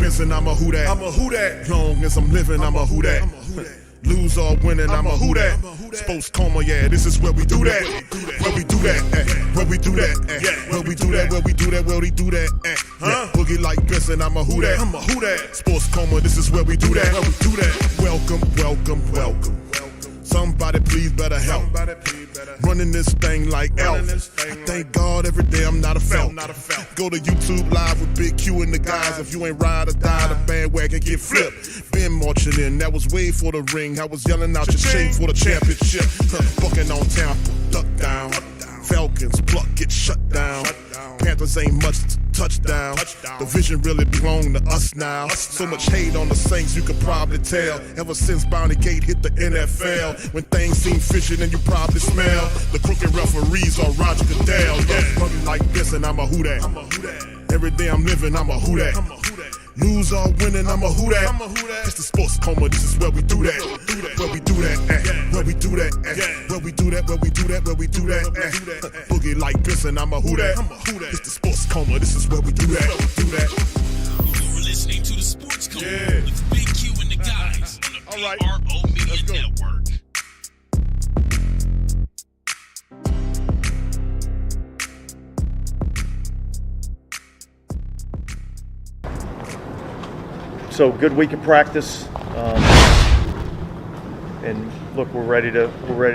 Benson, I'm a who that. I'm a who that. Long as I'm living, I'm a who that. Lose or winning, I'm a who that. Sports coma, yeah, this is where we do that. Where we do that, where we do that, where we do that, where we do that, where we do that, Boogie like Benson, I'm a who that. I'm a who that. Sports coma, this is where we do that. Where we do that. Welcome, welcome, welcome. Somebody please better help. Running this thing like Elf. I thank God every day I'm not a felt. Go to YouTube Live with Big Q and the guys. If you ain't ride or die, the bandwagon get flipped. Been marching in, that was way for the ring. I was yelling out your shame for the championship. Bucking on town, duck down. Falcons pluck, get shut down. Panthers ain't much touchdown. The vision really belong to us now. So much hate on the Saints, you could probably tell. Ever since Bounty Gate hit the NFL, when things seem fishy, then you probably smell the crooked referees or Roger Goodell. Running like this, and I'm a who that. Every day I'm living, I'm a who that. Lose or winning, I'm a who that. It's the sports coma, this is where we do that. Where we do that, where we do that, where we do that, where we do that, where we do that, Boogie like Benson, I'm a who that. It's the sports coma, this is where we do that. You're listening to the Sports Coma with Big Q and the guys on the PRO Media Network. So good week of practice, and look, we're ready to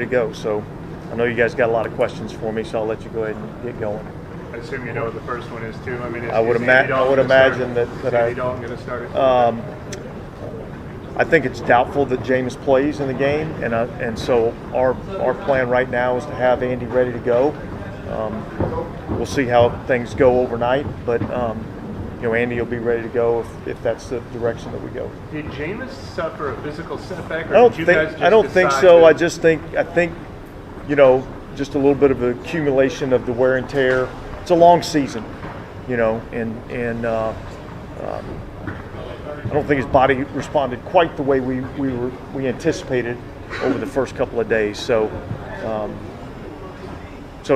go. So I know you guys got a lot of questions for me, so I'll let you go ahead and get going. I assume you know what the first one is too. I mean, I would imagine that Andy Dalton going to start it. I think it's doubtful that Jameis plays in the game, and so our plan right now is to have Andy ready to go. We'll see how things go overnight, but. Andy will be ready to go if that's the direction that we go. Did Jameis suffer a physical setback, or I don't think so. I think just a little bit of accumulation of the wear and tear. It's a long season, and I don't think his body responded quite the way we anticipated over the first couple of days. So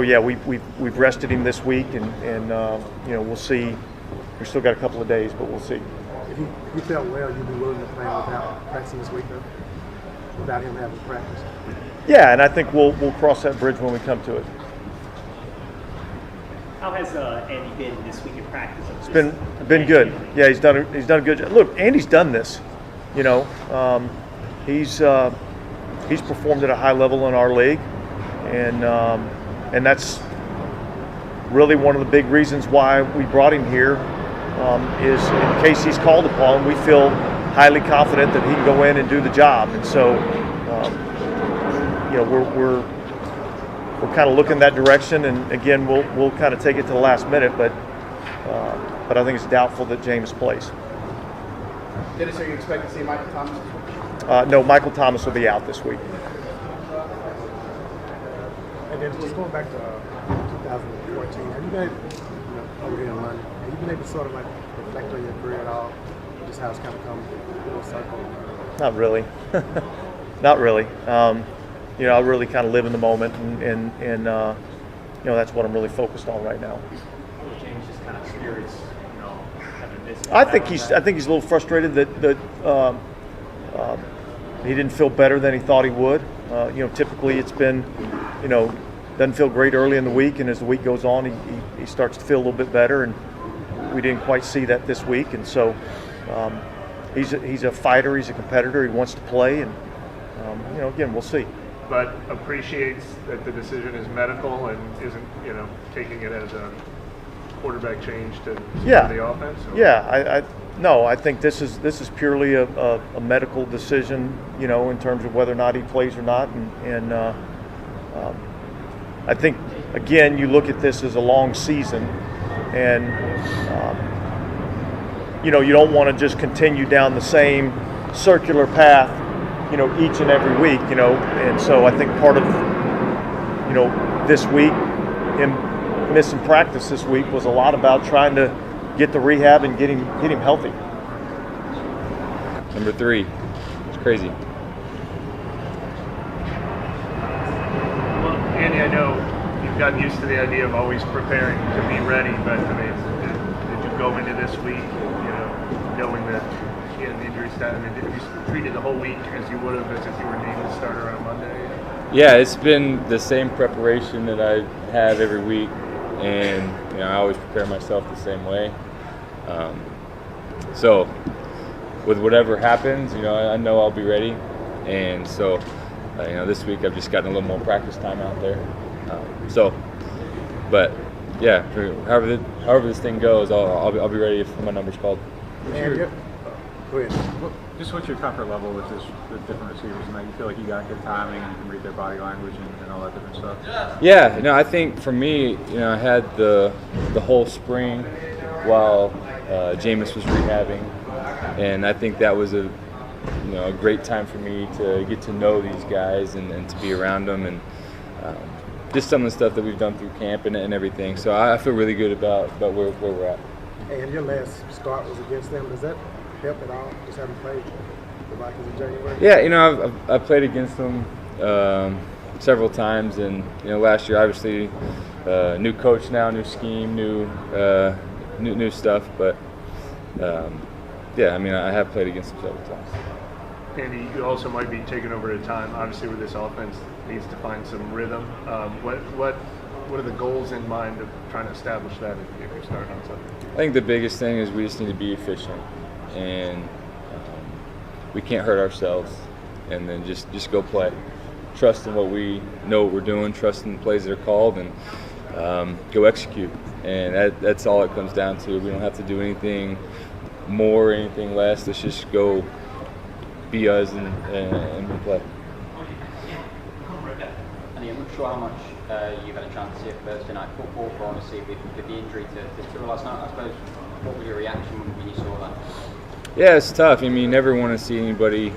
yeah, we've rested him this week, and we'll see. We still got a couple of days, but we'll see. If he felt well, you'd be willing to play without practicing this week, though? Without him having practice? Yeah, and I think we'll cross that bridge when we come to it. How has Andy been this week in practice? It's been good. Yeah, he's done a good job. Look, Andy's done this. He's performed at a high level in our league, and that's really one of the big reasons why we brought him here. Is in case he's called upon, we feel highly confident that he can go in and do the job. And so, we're kind of looking that direction. And again, we'll kind of take it to the last minute, but I think it's doubtful that James plays. Dennis, are you expecting to see Michael Thomas? No, Michael Thomas will be out this week. And then just going back to 2014, have you been over here in London? Have you been able to sort of like reflect on your career at all? Just how it's kind of come full circle? Not really. Not really. I really kind of live in the moment, and that's what I'm really focused on right now. James just kind of spirits, having missed. I think he's a little frustrated that he didn't feel better than he thought he would. Typically it's been, doesn't feel great early in the week, and as the week goes on, he starts to feel a little bit better, and we didn't quite see that this week. And so he's a fighter, he's a competitor, he wants to play, and again, we'll see. But appreciates that the decision is medical and isn't, taking it as a quarterback change to the offense. Or? Yeah, I think this is purely a medical decision, in terms of whether or not he plays or not, and I think, again, you look at this as a long season, and you don't want to just continue down the same circular path, each and every week, and so I think part of, this week, him missing practice this week was a lot about trying to get the rehab and get him healthy. Number 3, it's crazy. Well, Andy, I know you've gotten used to the idea of always preparing to be ready, but did you go into this week, knowing that he had an injury stat? I mean, have you treated the whole week as you would have as if you were named the starter on Monday? Yeah, it's been the same preparation that I have every week, and I always prepare myself the same way. So with whatever happens, I know I'll be ready, and so this week I've just gotten a little more practice time out there. But yeah, however this thing goes, I'll be ready if my number's called. Go ahead. Just what's your comfort level with different receivers, and that you feel like you got good timing and you can read their body language and all that different stuff? Yeah, I think for me, I had the whole spring while Jameis was rehabbing, and I think that was a great time for me to get to know these guys and to be around them, and just some of the stuff that we've done through camp and everything. So I feel really good about where we're at. And your last start was against them. Does that help at all? Just having played the Vikings in January? Yeah, I've played against them several times, and last year obviously new coach now, new scheme, new stuff. But yeah, I have played against them several times. Andy, you also might be taking over at a time, obviously, where this offense needs to find some rhythm. What are the goals in mind of trying to establish that if you're starting on Sunday? I think the biggest thing is we just need to be efficient, and we can't hurt ourselves, and then just go play. Trust in what we know what we're doing, trust in the plays that are called, and go execute. And that's all it comes down to. We don't have to do anything more or anything less. Let's just go be us and play. And I'm not sure how much you've had a chance to see Thursday night football, but obviously with the injury to Tua last night, I suppose, what was your reaction when you saw that? Yeah, it's tough. You never want to see anybody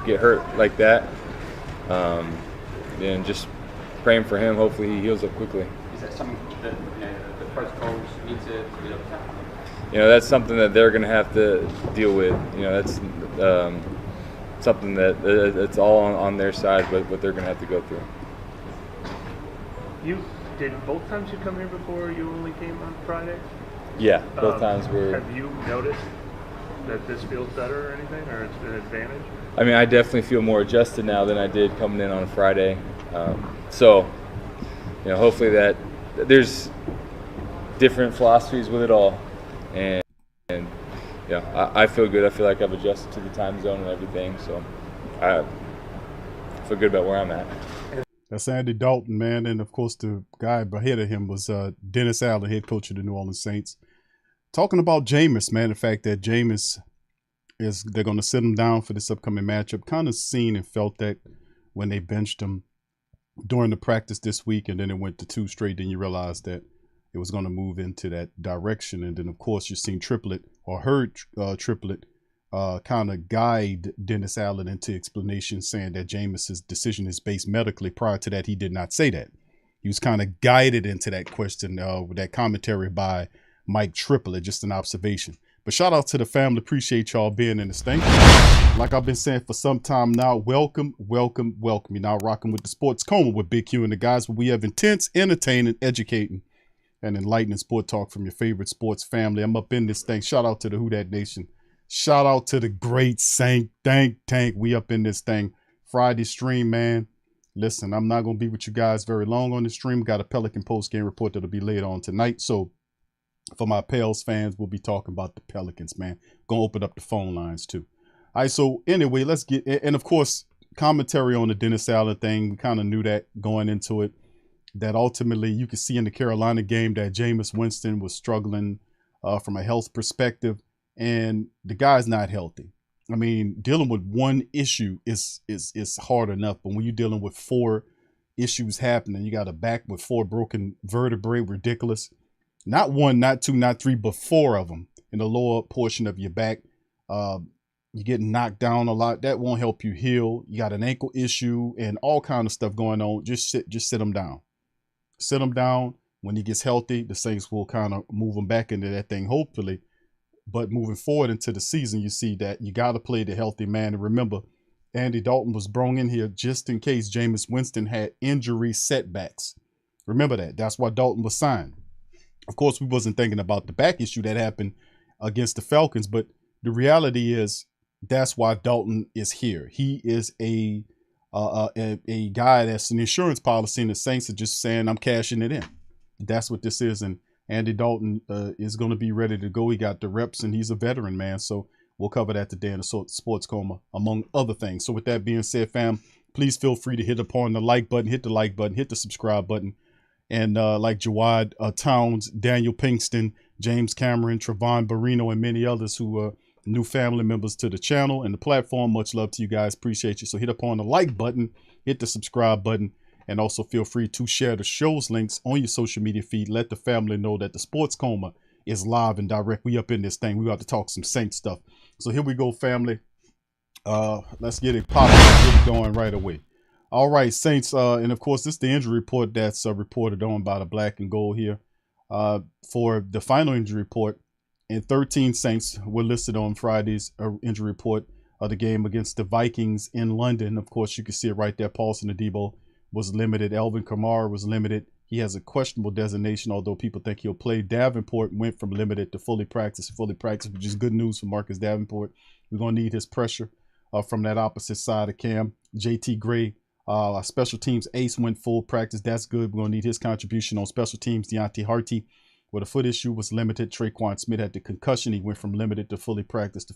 get hurt like that. And just praying for him. Hopefully he heals up quickly. Is that something that the protocols need to be looked at? That's something that they're going to have to deal with. That's something that's all on their side, but what they're going to have to go through. You did both times you come here before you only came on Friday? Yeah, both times were. Have you noticed that this feels better or anything, or it's an advantage? I definitely feel more adjusted now than I did coming in on a Friday. So, hopefully that there's different philosophies with it all, and I feel good. I feel like I've adjusted to the time zone and everything, so I feel good about where I'm at. That's Andy Dalton, man, and of course the guy ahead of him was Dennis Allen, head coach of the New Orleans Saints. Talking about Jameis, man, the fact that Jameis they're going to sit him down for this upcoming matchup. Kind of seen and felt that when they benched him during the practice this week, and then it went to 2 straight. Then you realize that it was going to move into that direction, and then of course you've seen Triplett or heard Triplett kind of guide Dennis Allen into explanation, saying that Jameis's decision is based medically. Prior to that, he did not say that. He was kind of guided into that question with that commentary by Mike Triplett, just an observation. But shout out to the family. Appreciate y'all being in this thing. Like I've been saying for some time now, welcome, welcome, welcome. You're now rocking with the Sports Coma with Big Q and the guys, where we have intense, entertaining, educating, and enlightening sport talk from your favorite sports family. I'm up in this thing. Shout out to the Who Dat Nation. Shout out to the great Saint Tank. We up in this thing. Friday stream, man. Listen, I'm not going to be with you guys very long on the stream. Got a Pelican post-game report that'll be later on tonight. So for my Pels fans, we'll be talking about the Pelicans, man. Gonna open up the phone lines too. All right, so anyway, let's get, and of course, commentary on the Dennis Allen thing. We kind of knew that going into it, that ultimately you could see in the Carolina game that Jameis Winston was struggling from a health perspective, and the guy's not healthy. I mean, dealing with one issue is hard enough, but when you're dealing with 4 issues happening, you got a back with 4 broken vertebrae, ridiculous. Not 1, not 2, not 3, but 4 of them in the lower portion of your back. You're getting knocked down a lot. That won't help you heal. You got an ankle issue and all kind of stuff going on. Just sit him down. Sit him down. When he gets healthy, the Saints will kind of move him back into that thing, hopefully. But moving forward into the season, you see that you got to play the healthy man. And remember, Andy Dalton was brought in here just in case Jameis Winston had injury setbacks. Remember that. That's why Dalton was signed. Of course, we wasn't thinking about the back issue that happened against the Falcons, but the reality is that's why Dalton is here. He is a guy that's an insurance policy, and the Saints are just saying, I'm cashing it in. That's what this is. And Andy Dalton is going to be ready to go. He got the reps, and he's a veteran, man. So we'll cover that today in the Sports Coma, among other things. So with that being said, fam, please feel free to hit upon the like button, hit the subscribe button. And like Jawad Towns, Daniel Pinkston, James Cameron, Trevon Barino, and many others who are new family members to the channel and the platform. Much love to you guys. Appreciate you. So hit upon the like button, hit the subscribe button, and also feel free to share the show's links on your social media feed. Let the family know that the Sports Coma is live and direct. We up in this thing. We about to talk some Saints stuff. So here we go, family. Let's get it popping. Get it going right away. All right, Saints. And of course, this is the injury report that's reported on by the Black and Gold here. For the final injury report, and 13 Saints were listed on Friday's injury report of the game against the Vikings in London. Of course, you can see it right there. Paulson Adebo was limited. Alvin Kamara was limited. He has a questionable designation, although people think he'll play. Davenport went from limited to fully practiced, which is good news for Marcus Davenport. We're going to need his pressure from that opposite side of Cam. JT Gray, our special teams ace, went full practice. That's good. We're going to need his contribution on special teams. Deontay Harty, with a foot issue, was limited. Traquan Smith had the concussion. He went from limited to fully practiced,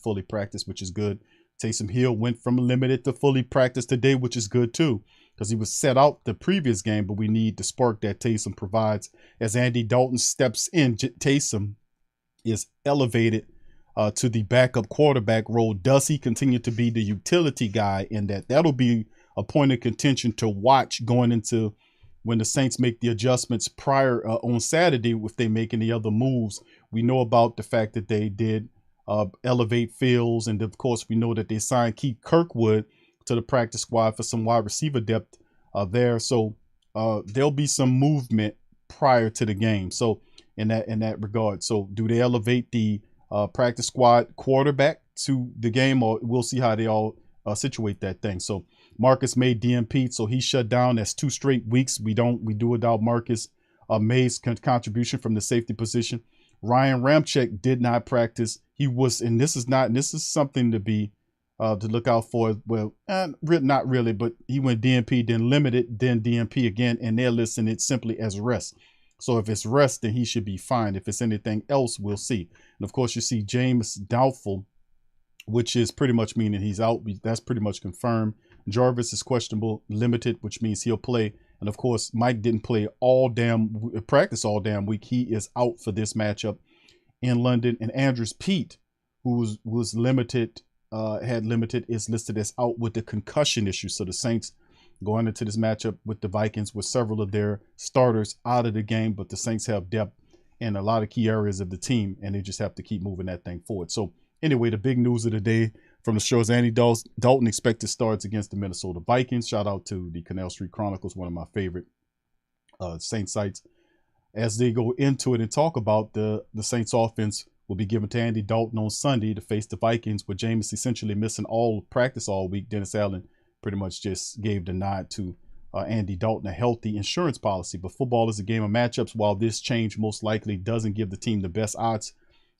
which is good. Taysom Hill went from limited to fully practiced today, which is good too, because he was set out the previous game, but we need the spark that Taysom provides. As Andy Dalton steps in, Taysom is elevated to the backup quarterback role. Does he continue to be the utility guy in that? That'll be a point of contention to watch going into when the Saints make the adjustments prior on Saturday. If they make any other moves, we know about the fact that they did elevate Fields, and of course we know that they signed Keith Kirkwood to the practice squad for some wide receiver depth there. So there'll be some movement prior to the game. So in that regard, so do they elevate the practice squad quarterback to the game, or we'll see how they all situate that thing. So Marcus May DMP, so he shut down. That's 2 straight weeks. We do without Marcus May's contribution from the safety position. Ryan Ramczyk did not practice. He was, and this is something to be to look out for. Well, not really, but he went DMP, then limited, then DMP again, and they're listing it simply as rest. So if it's rest, then he should be fine. If it's anything else, we'll see. And of course, you see James doubtful, which is pretty much meaning he's out. That's pretty much confirmed. Jarvis is questionable, limited, which means he'll play. And of course, Mike didn't play practice all damn week. He is out for this matchup in London. And Andrews Pete, who was limited, is listed as out with the concussion issue. So the Saints going into this matchup with the Vikings with several of their starters out of the game, but the Saints have depth in a lot of key areas of the team, and they just have to keep moving that thing forward. So anyway, the big news of the day from the show is Andy Dalton expected starts against the Minnesota Vikings. Shout out to the Canal Street Chronicles, one of my favorite Saints sites. As they go into it and talk about the Saints offense will be given to Andy Dalton on Sunday to face the Vikings, with Jameis essentially missing all practice all week. Dennis Allen pretty much just gave the nod to Andy Dalton, a healthy insurance policy. But football is a game of matchups. While this change most likely doesn't give the team the best odds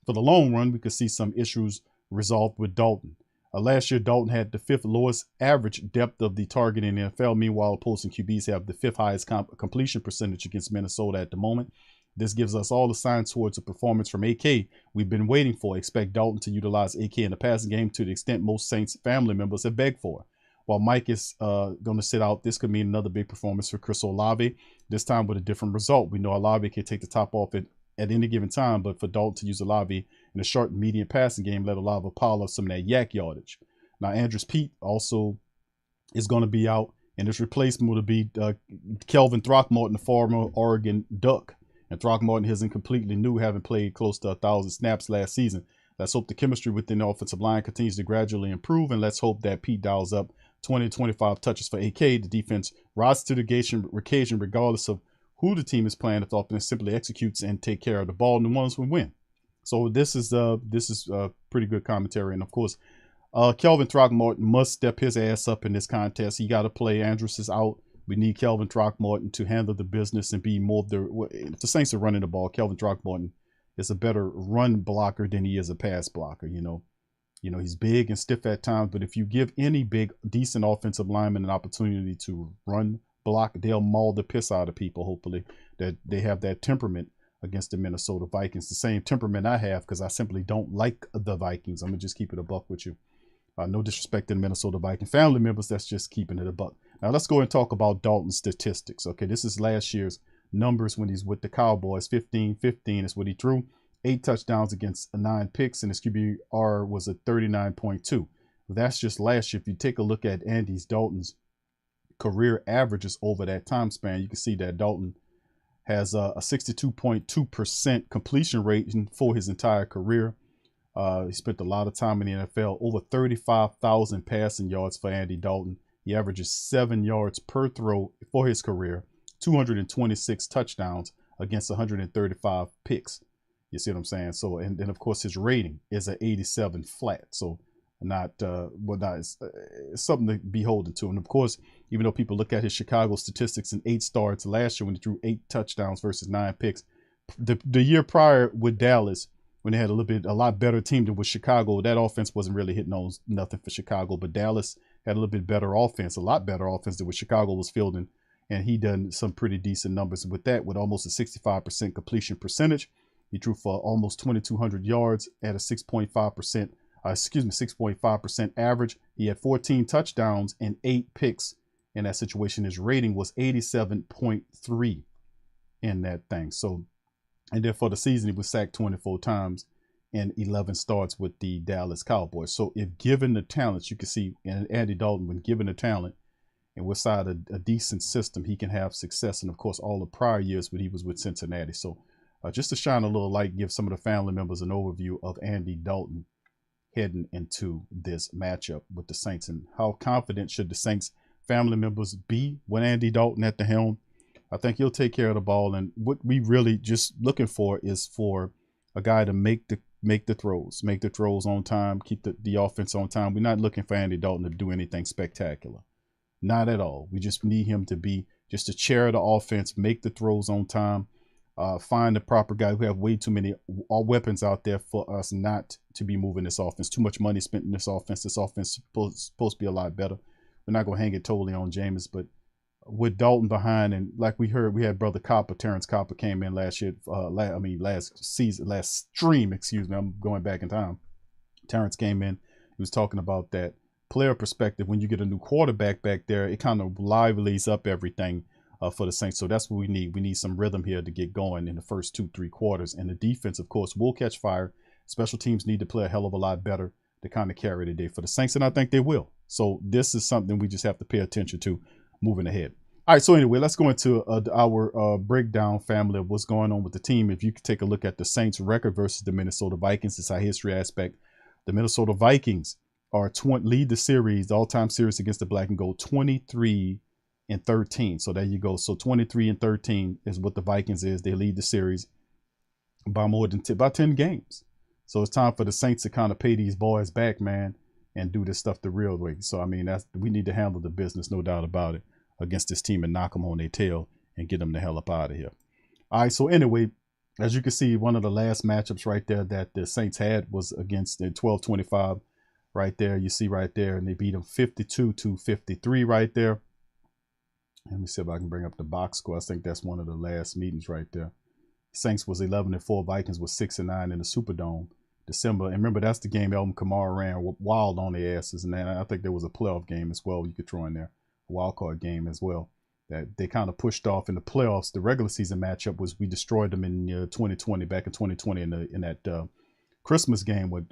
for the long run, we could see some issues resolved with Dalton. Last year, Dalton had the 5th lowest average depth of the target in the NFL. Meanwhile, opposing QBs have the 5th highest completion percentage against Minnesota at the moment. This gives us all the signs towards a performance from AK we've been waiting for. Expect Dalton to utilize AK in the passing game to the extent most Saints family members have begged for. While Mike is going to sit out, this could mean another big performance for Chris Olave, this time with a different result. We know Olave can take the top off at any given time, but for Dalton to use Olave in a short and medium passing game, let Olave pile up some of that yak yardage. Now, Andrews Pete also is going to be out, and his replacement will be Kelvin Throckmorton, the former Oregon Duck. And Throckmorton isn't completely new, having played close to 1,000 snaps last season. Let's hope the chemistry within the offensive line continues to gradually improve, and let's hope that Pete dials up 20 to 25 touches for AK. The defense rises to the occasion regardless of who the team is playing. If the offense simply executes and take care of the ball, New Orleans will win. So this is pretty good commentary. And of course, Kelvin Throckmorton must step his ass up in this contest. He got to play. Andrews is out. We need Kelvin Throckmorton to handle the business and be more of if the Saints are running the ball, Kelvin Throckmorton is a better run blocker than he is a pass blocker. You know, You know, he's big and stiff at times, but if you give any big, decent offensive lineman an opportunity to run, block, they'll maul the piss out of people, hopefully, that they have that temperament against the Minnesota Vikings. The same temperament I have, because I simply don't like the Vikings. I'm going to just keep it a buck with you. No disrespect to the Minnesota Viking family members. That's just keeping it a buck. Now, let's go and talk about Dalton's statistics. Okay, this is last year's numbers when he's with the Cowboys. 15-15 is what he threw. 8 touchdowns against 9 picks, and his QBR was a 39.2. That's just last year. If you take a look at Dalton's career averages over that time span, you can see that Dalton has a 62.2% completion rate for his entire career. He spent a lot of time in the NFL, over 35,000 passing yards for Andy Dalton. He averages 7 yards per throw for his career, 226 touchdowns against 135 picks. You see what I'm saying? So, and then of course his rating is at 87 flat. So it's something to be holding to. And of course, even though people look at his Chicago statistics in 8 starts last year when he threw 8 touchdowns versus 9 picks, the year prior with Dallas, when they had a lot better team than with Chicago, that offense wasn't really hitting on nothing for Chicago. But Dallas had a little bit better offense, a lot better offense than what Chicago was fielding. And he done some pretty decent numbers with that, with almost a 65% completion percentage. He threw for almost 2,200 yards at a 6.5% average. He had 14 touchdowns and 8 picks in that situation. His rating was 87.3 in that thing. So, and then for the season, he was sacked 24 times in 11 starts with the Dallas Cowboys. So if given the talents, you can see, and Andy Dalton, when given the talent and without a decent system, he can have success. And of course, all the prior years when he was with Cincinnati. So just to shine a little light, give some of the family members an overview of Andy Dalton heading into this matchup with the Saints, and how confident should the Saints family members be with Andy Dalton at the helm. I think he'll take care of the ball, and what we really just looking for is for a guy to make the throws on time, keep the offense on time. We're not looking for Andy Dalton to do anything spectacular, not at all. We just need him to be just a chair of the offense, make the throws on time. Find the proper guy. We have way too many weapons out there for us not to be moving this offense. Too much money spent in this offense. This offense is supposed to be a lot better. We're not going to hang it totally on Jameis, but with Dalton behind, and like we heard, we had brother Copper, Terrence Copper came in last year. Last stream, excuse me. I'm going back in time. Terrence came in. He was talking about that player perspective. When you get a new quarterback back there, it kind of livelies up everything for the Saints. So that's what we need. We need some rhythm here to get going in the first 2-3 quarters. And the defense, of course, will catch fire. Special teams need to play a hell of a lot better to kind of carry the day for the Saints, and I think they will. So this is something we just have to pay attention to moving ahead. All right, so anyway, let's go into our breakdown, family, of what's going on with the team. If you could take a look at the Saints' record versus the Minnesota Vikings, it's our history aspect. The Minnesota Vikings lead the series, the all-time series against the Black and Gold, 23-13. So there you go. So 23-13 is what the Vikings is. They lead the series by more than 10 games. So it's time for the Saints to kind of pay these boys back, man, and do this stuff the real way. So, I mean, we need to handle the business, no doubt about it, against this team and knock them on their tail and get them the hell up out of here. All right, so anyway, as you can see, one of the last matchups right there that the Saints had was against the 12-25 right there. You see right there, and they beat them 52-53 right there. Let me see if I can bring up the box score. I think that's one of the last meetings right there. Saints was 11-4. Vikings was 6-9 in the Superdome, December. And remember, that's the game Alvin Kamara ran wild on their asses. And then I think there was a playoff game as well you could throw in there, a wild card game as well, that they kind of pushed off in the playoffs. The regular season matchup was we destroyed them in 2020, back in 2020 in that Christmas game with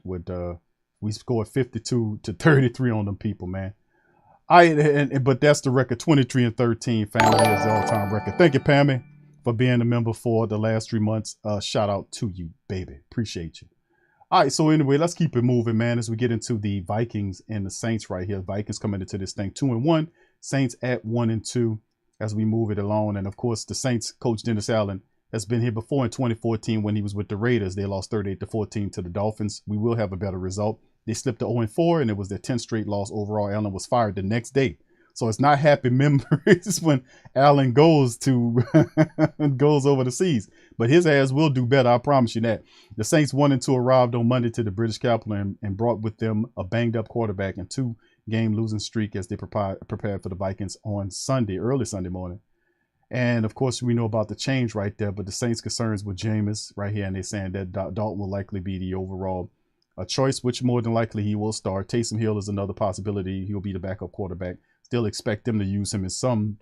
we scored 52-33 on them people, man. But that's the record, 23-13. Family is the all-time record. Thank you, Pammy, for being a member for the last 3 months. Shout out to you, baby. Appreciate you. All right, so anyway, let's keep it moving, man, as we get into the Vikings and the Saints right here. Vikings coming into this thing 2-1, Saints at 1-2 as we move it along. And of course, the Saints coach Dennis Allen has been here before in 2014 when he was with the Raiders. They lost 38-14 to the Dolphins. We will have a better result. They slipped to 0-4, and it was their 10th straight loss overall. Allen was fired the next day So it's not happy memories when Allen goes goes over the seas. But his ass will do better, I promise you that. The Saints 1-2 arrived on Monday to the British capital and brought with them a banged-up quarterback and 2-game losing streak as they prepared for the Vikings on Sunday, early Sunday morning. And, of course, we know about the change right there, but the Saints' concerns with Jameis right here, and they're saying that Dalton will likely be the overall choice, which more than likely he will start. Taysom Hill is another possibility. He'll be the backup quarterback. Still expect them to use him in some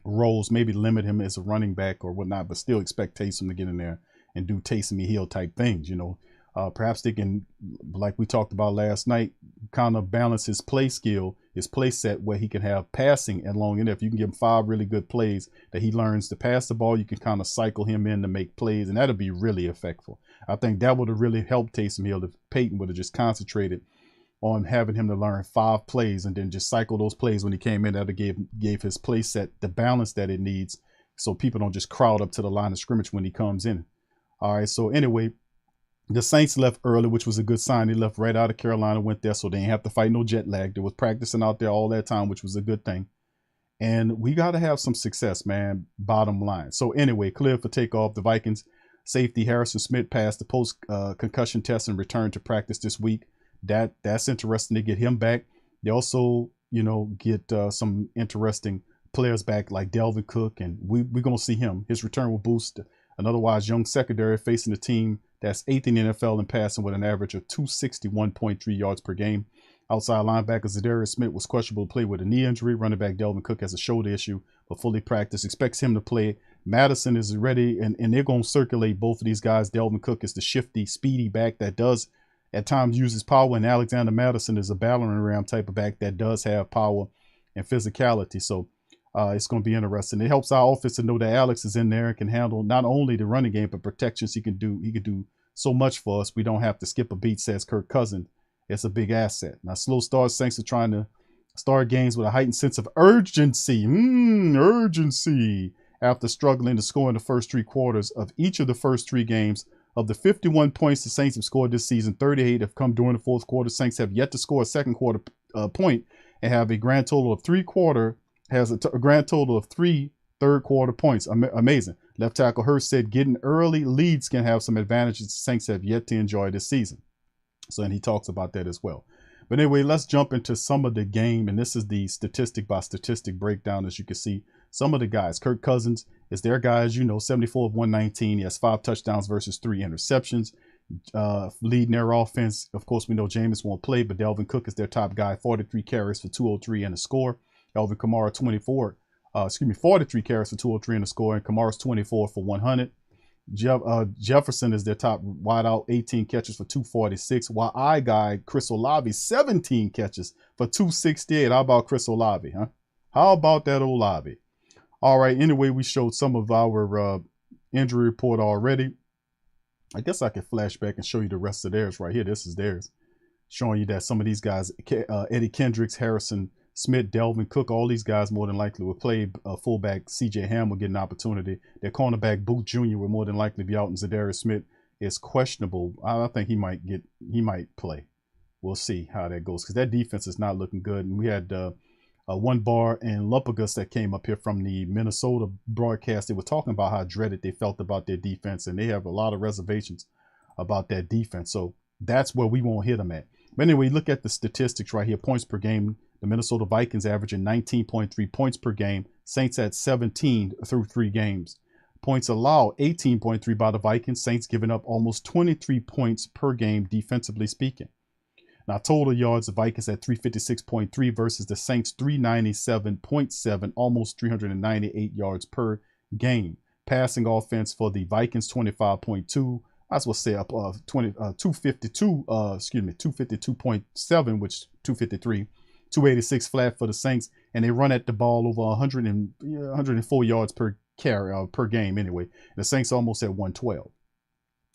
roles, maybe limit him as a running back or whatnot, but still expect Taysom to get in there and do Taysom Hill type things, you know. Perhaps they can, like we talked about last night, kind of balance his play skill, his play set, where he can have passing and long enough. You can give him 5 really good plays that he learns to pass the ball. You can kind of cycle him in to make plays, and that'll be really effective. I think that would have really helped Taysom Hill if Peyton would have just concentrated on having him to learn 5 plays and then just cycle those plays when he came in. That gave his play set the balance that it needs, so people don't just crowd up to the line of scrimmage when he comes in. All right, so anyway, the Saints left early, which was a good sign. They left right out of Carolina, went there, so they didn't have to fight no jet lag. They was practicing out there all that time, which was a good thing. And we got to have some success, man, bottom line. So anyway, cleared for takeoff. The Vikings safety Harrison Smith passed the post-concussion test and returned to practice this week. That's interesting to get him back. They also, you know, get some interesting players back like Dalvin Cook, and we're going to see him. His return will boost an otherwise young secondary facing a team that's 8th in the NFL in passing with an average of 261.3 yards per game. Outside linebacker Zadarius Smith was questionable to play with a knee injury. Running back Dalvin Cook has a shoulder issue, but fully practiced. Expects him to play. Madison is ready, and they're going to circulate both of these guys. Dalvin Cook is the shifty, speedy back that does at times uses power, and Alexander Madison is a battering ram type of back that does have power and physicality. So it's going to be interesting. It helps our offense to know that Alex is in there and can handle not only the running game, but protections. He could do so much for us. We don't have to skip a beat, says Kirk Cousins. It's a big asset. Now, slow starts, Saints are trying to start games with a heightened sense of urgency. Urgency. After struggling to score in the first 3 quarters of each of the first 3 games. Of the 51 points the Saints have scored this season, 38 have come during the fourth quarter. Saints have yet to score a second quarter point and have a grand total of 3 third quarter points. Amazing. Left tackle Hurst said getting early leads can have some advantages the Saints have yet to enjoy this season. So, and he talks about that as well. But anyway, let's jump into some of the game. And this is the statistic by statistic breakdown. As you can see, some of the guys, Kirk Cousins is their guy, as you know, 74 of 119. He has 5 touchdowns versus 3 interceptions. Leading their offense, of course, we know Jameis won't play, but Dalvin Cook is their top guy, 43 carries for 203 and a score. Alvin Kamara, 43 carries for 203 and a score, and Kamara's 24 for 100. Jefferson is their top wideout, 18 catches for 246, while our guy, Chris Olave, 17 catches for 268. How about Chris Olave, huh? How about that Olave? All right, anyway, we showed some of our injury report already. I guess I can flash back and show you the rest of theirs right here. This is theirs, showing you that some of these guys, Eddie Kendricks, Harrison Smith, Dalvin Cook, all these guys more than likely will play. Fullback C.J. Ham will get an opportunity. Their cornerback Booth Jr. will more than likely be out, and Zadarius Smith is questionable. I think he might play. We'll see how that goes, because that defense is not looking good. And we had One Bar and Lupagus that came up here from the Minnesota broadcast. They were talking about how dreaded they felt about their defense, and they have a lot of reservations about that defense. So that's where we won't hit them at. But anyway, look at the statistics right here. Points per game. The Minnesota Vikings averaging 19.3 points per game. Saints at 17 through 3 games. Points allowed, 18.3 by the Vikings. Saints giving up almost 23 points per game, defensively speaking. Now, total yards, the Vikings at 356.3 versus the Saints 397.7, almost 398 yards per game. Passing offense for the Vikings 25.2. I was going to say up 252.7, which 253. 286 flat for the Saints, and they run at the ball over 104 yards per carry per game anyway. The Saints almost at 112.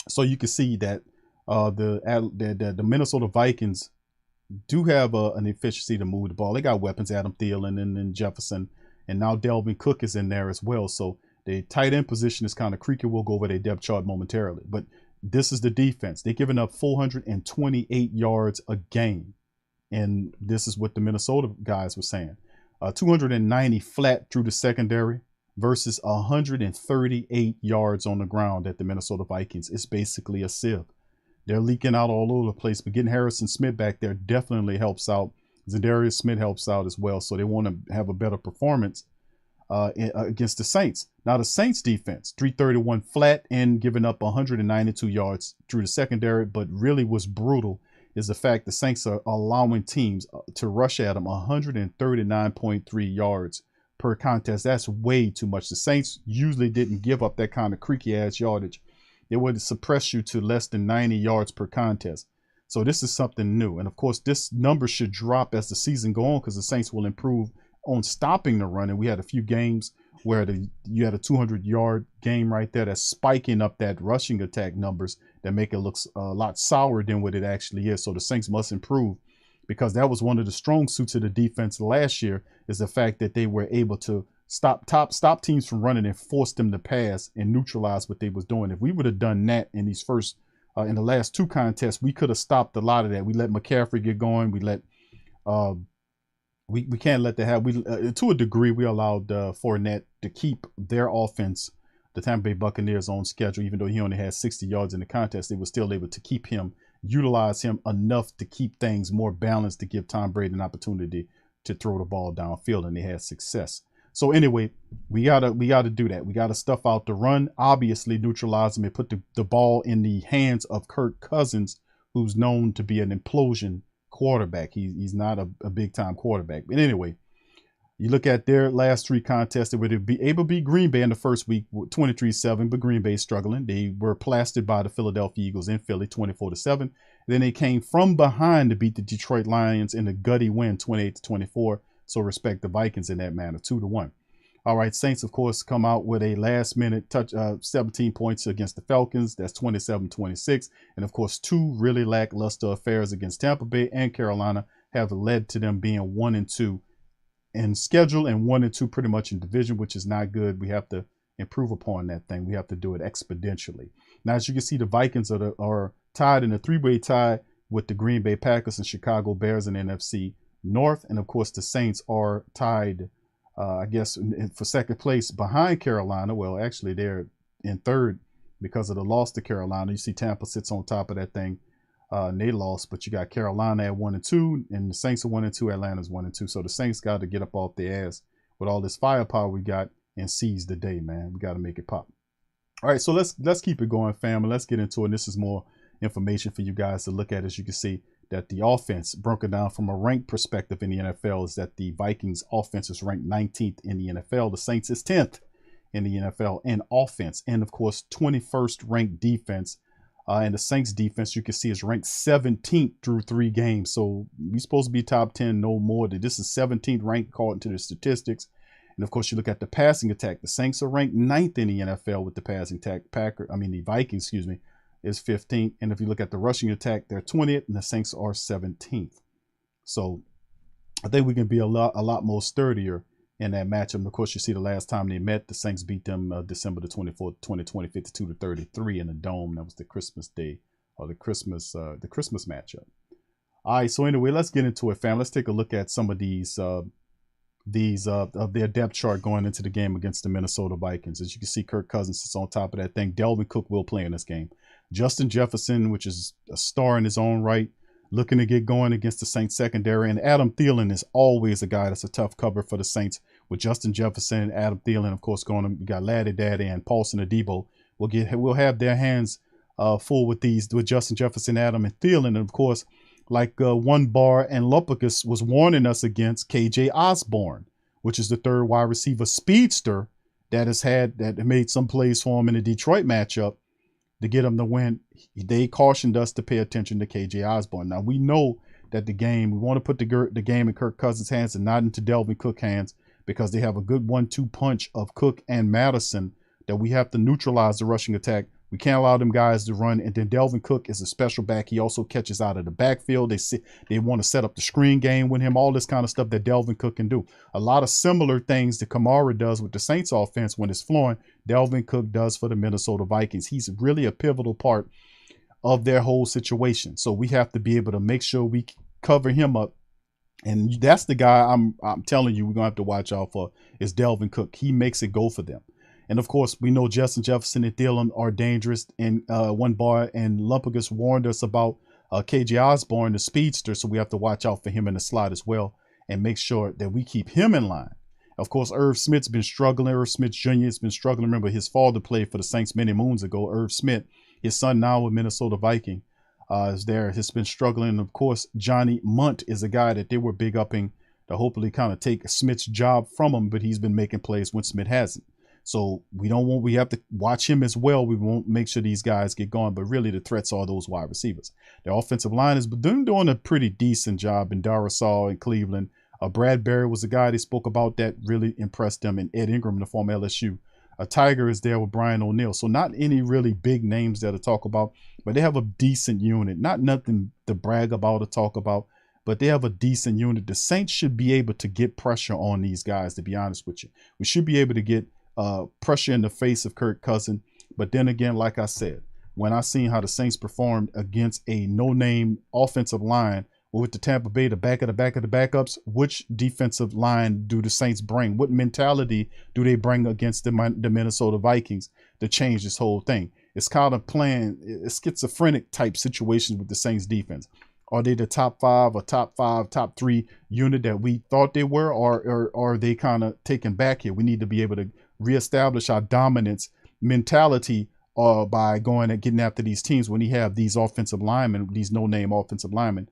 So you can see that the Minnesota Vikings do have an efficiency to move the ball. They got weapons, Adam Thielen and Jefferson, and now Dalvin Cook is in there as well. So the tight end position is kind of creaky. We'll go over their depth chart momentarily, but this is the defense. They're giving up 428 yards a game. And this is what the Minnesota guys were saying. 290 flat through the secondary versus 138 yards on the ground at the Minnesota Vikings. It's basically a sieve. They're leaking out all over the place, but getting Harrison Smith back there definitely helps out. Zadarius Smith helps out as well, so they want to have a better performance against the Saints. Now, the Saints defense, 331 flat and giving up 192 yards through the secondary, but really what's brutal is the fact the Saints are allowing teams to rush at them 139.3 yards per contest. That's way too much. The Saints usually didn't give up that kind of creaky-ass yardage. It would suppress you to less than 90 yards per contest. So this is something new. And, of course, this number should drop as the season goes on because the Saints will improve on stopping the run. And we had a few games where you had a 200-yard game right there that's spiking up that rushing attack numbers that make it look a lot sour than what it actually is. So the Saints must improve because that was one of the strong suits of the defense last year is the fact that they were able to stop teams from running and force them to pass and neutralize what they was doing. If we would have done that in these first in the last two contests, we could have stopped a lot of that. We let McCaffrey get going. We let we can't let that happen. To a degree, we allowed Fournette to keep their offense, the Tampa Bay Buccaneers, on schedule. Even though he only had 60 yards in the contest, they were still able to keep him, utilize him enough to keep things more balanced to give Tom Brady an opportunity to throw the ball downfield, and they had success. So anyway, we gotta do that. We gotta stuff out the run, obviously neutralize them and put the ball in the hands of Kirk Cousins, who's known to be an implosion quarterback. He's not a big time quarterback. But anyway, you look at their last three contests, they were be able to beat Green Bay in the first week, 23-7, but Green Bay struggling. They were plastered by the Philadelphia Eagles in Philly, 24-7. Then they came from behind to beat the Detroit Lions in a gutty win, 28-24. So respect the Vikings in that manner, 2-1. All right, Saints, of course, come out with a last-minute 17 points against the Falcons. That's 27-26. And, of course, two really lackluster affairs against Tampa Bay and Carolina have led to them being 1-2 in schedule and 1-2 pretty much in division, which is not good. We have to improve upon that thing. We have to do it exponentially. Now, as you can see, the Vikings are tied in a three-way tie with the Green Bay Packers and Chicago Bears in NFC North. And, of course, the Saints are tied, I guess, for second place behind Carolina. Well, actually, they're in third because of the loss to Carolina. You see Tampa sits on top of that thing. And they lost, but you got Carolina at 1-2, and the Saints are 1-2. Atlanta's 1-2. So the Saints got to get up off their ass with all this firepower we got and seize the day, man. We got to make it pop. All right, so let's keep it going, family. Let's get into it. This is more information for you guys to look at. As you can see, that the offense, broken down from a rank perspective in the NFL, is that the Vikings offense is ranked 19th in the NFL. The Saints is 10th in the NFL in offense, and of course 21st ranked defense. And the Saints defense, you can see, is ranked 17th through 3 games. So we're supposed to be top 10, no more. This is 17th ranked according to the statistics. And of course, you look at the passing attack. The Saints are ranked 9th in the NFL with the passing attack. The Vikings, is 15th. And if you look at the rushing attack, they're 20th, and the Saints are 17th. So I think we can be a lot more sturdier in that matchup. And of course, you see the last time they met, the Saints beat them December the 24th, 2020, 52-33 in the Dome. That was the Christmas day, or the Christmas matchup. All right, so anyway, let's get into it, fam. Let's take a look at some of these of their depth chart going into the game against the Minnesota Vikings. As you can see, Kirk Cousins is on top of that thing. Dalvin Cook will play in this game. Justin Jefferson, which is a star in his own right, looking to get going against the Saints secondary. And Adam Thielen is always a guy that's a tough cover for the Saints. With Justin Jefferson and Adam Thielen, of course, we got Laddie Daddy and Paulson Adebo. We'll have their hands full with Justin Jefferson, Adam, and Thielen. And of course, like One Bar and Lumpicus was warning us against, KJ Osborne, which is the third wide receiver speedster that made some plays for him in the Detroit matchup to get him to win. They cautioned us to pay attention to KJ Osborne. Now, we know that we want to put the game in Kirk Cousins' hands and not into Dalvin Cook's hands, because they have a good 1-2 punch of Cook and Madison that we have to neutralize the rushing attack. We can't allow them guys to run. And then Dalvin Cook is a special back. He also catches out of the backfield. They want to set up the screen game with him, all this kind of stuff that Dalvin Cook can do. A lot of similar things that Kamara does with the Saints offense when it's flowing, Dalvin Cook does for the Minnesota Vikings. He's really a pivotal part of their whole situation. So we have to be able to make sure we cover him up And that's the guy I'm telling you we're gonna have to watch out for is Delvin Cook. He makes it go for them. And of course, we know Justin Jefferson and Thielen are dangerous. And one bar and Lumpagus warned us about KJ Osborne, the speedster. So we have to watch out for him in the slot as well and make sure that we keep him in line. Of course, Irv Smith's been struggling. Irv Smith Jr. has been struggling. Remember, his father played for the Saints many moons ago. Irv Smith, his son now with Minnesota Viking, is there. Has been struggling. And of course, Johnny Munt is a guy that they were big upping to hopefully kind of take Smith's job from him, but he's been making plays when Smith hasn't. So we have to watch him as well. We won't make sure these guys get going, but really the threats are those wide receivers. The offensive line has been doing a pretty decent job in Darrisaw in Cleveland. Bradbury was a guy they spoke about that really impressed them, and Ed Ingram, the former LSU. Tiger is there with Brian O'Neill. So not any really big names there to talk about, but they have a decent unit. Not nothing to brag about or talk about, but they have a decent unit. The Saints should be able to get pressure on these guys, to be honest with you. We should be able to get pressure in the face of Kirk Cousins. But then again, like I said, when I seen how the Saints performed against a no-name offensive line with the Tampa Bay, the back of the backups, which defensive line do the Saints bring? What mentality do they bring against the Minnesota Vikings to change this whole thing? It's kind of playing a schizophrenic type situation with the Saints defense. Are they the top 5 or top 3 unit that we thought they were, or are they kind of taken back here? We need to be able to reestablish our dominance mentality by going and getting after these teams when you have these offensive linemen, these no-name offensive linemen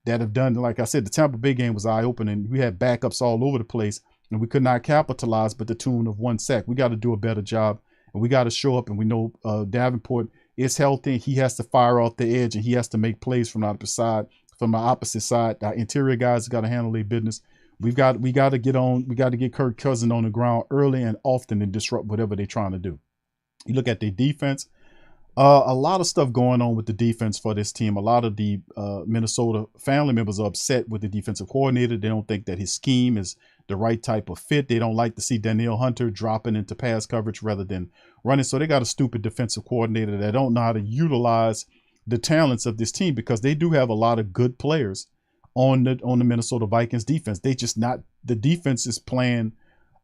that have done, like I said, the Tampa Bay game was eye-opening. We had backups all over the place, and we could not capitalize but the tune of 1 sack. We got to do a better job, and we got to show up, and we know Davenport is healthy. He has to fire off the edge, and he has to make plays from the opposite side. Our interior guys got to handle their business. We got to get Kirk Cousins on the ground early and often and disrupt whatever they're trying to do. You look at their defense, a lot of stuff going on with the defense for this team. A lot of the Minnesota family members are upset with the defensive coordinator. They don't think that his scheme is the right type of fit. They don't like to see Danielle Hunter dropping into pass coverage rather than running. So they got a stupid defensive coordinator that don't know how to utilize the talents of this team, because they do have a lot of good players on the Minnesota Vikings defense. They just not, the defense is playing,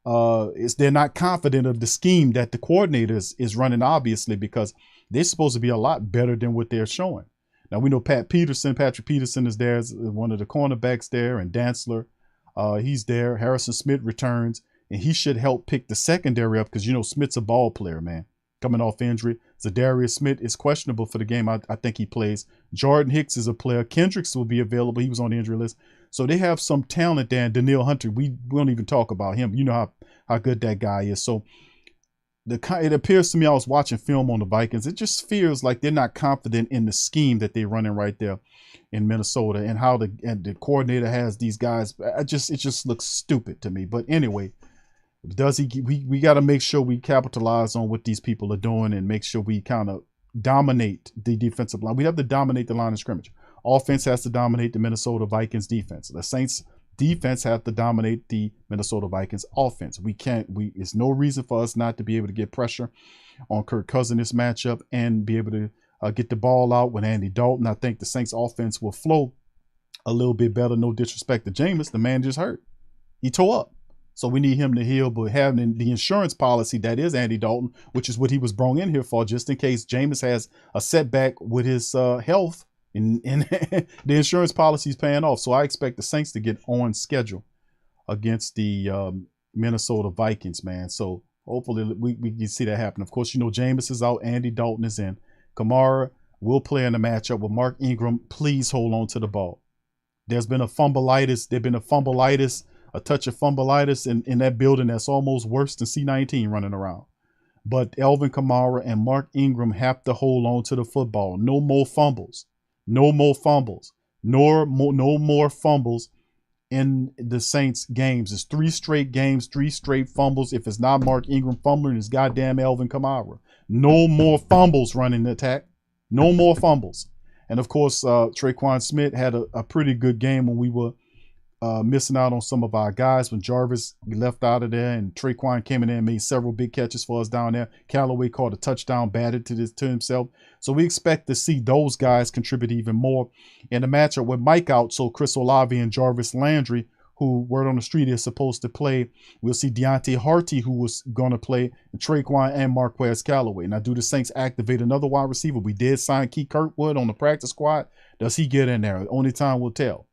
they're not confident of the scheme that the coordinator is running, obviously, because they're supposed to be a lot better than what they're showing. Now we know Patrick Peterson is there as one of the cornerbacks there, and Dantzler, he's there. Harrison Smith returns, and he should help pick the secondary up, because, you know, Smith's a ball player, man, coming off injury. Zadarius Smith is questionable for the game. I think he plays. Jordan Hicks is a player. Kendricks will be available. He was on the injury list. So they have some talent there. And Danielle Hunter, we won't even talk about him. You know how good that guy is. So it appears to me, I was watching film on the Vikings, it just feels like they're not confident in the scheme that they're running right there in Minnesota, and how the coordinator has these guys. It just looks stupid to me. But anyway, we got to make sure we capitalize on what these people are doing and make sure we kind of dominate the defensive line. We have to dominate the line of scrimmage. Offense has to dominate the Minnesota Vikings defense. The Saints defense have to dominate the Minnesota Vikings offense. There's no reason for us not to be able to get pressure on Kirk Cousins this matchup and be able to get the ball out with Andy Dalton. I think the Saints offense will flow a little bit better. No disrespect to Jameis, the man just hurt. He tore up. So we need him to heal, but having the insurance policy that is Andy Dalton, which is what he was brought in here for, just in case Jameis has a setback with his health, and the insurance policy is paying off. So I expect the Saints to get on schedule against the Minnesota Vikings, man. So hopefully we can see that happen. Of course, you know, Jameis is out. Andy Dalton is in. Kamara will play in the matchup with Mark Ingram. Please hold on to the ball. There's been a fumbleitis. A touch of fumbleitis in that building that's almost worse than C-19 running around. But Alvin Kamara and Mark Ingram have to hold on to the football. No more fumbles. No more fumbles. No more fumbles in the Saints games. It's 3 straight games, 3 straight fumbles. If it's not Mark Ingram fumbling, it's goddamn Alvin Kamara. No more fumbles running the attack. No more fumbles. And of course, Traquan Smith had a pretty good game when we were missing out on some of our guys when Jarvis left out of there and Traquan came in there and made several big catches for us down there. Callaway caught a touchdown, batted to himself. So we expect to see those guys contribute even more in the matchup with Mike out. So Chris Olave and Jarvis Landry, who word on the street is supposed to play. We'll see Deontay Harty, who was going to play, and Traquan and Marquez Callaway. Now, do the Saints activate another wide receiver? We did sign Keith Kirkwood on the practice squad. Does he get in there? Only time will tell.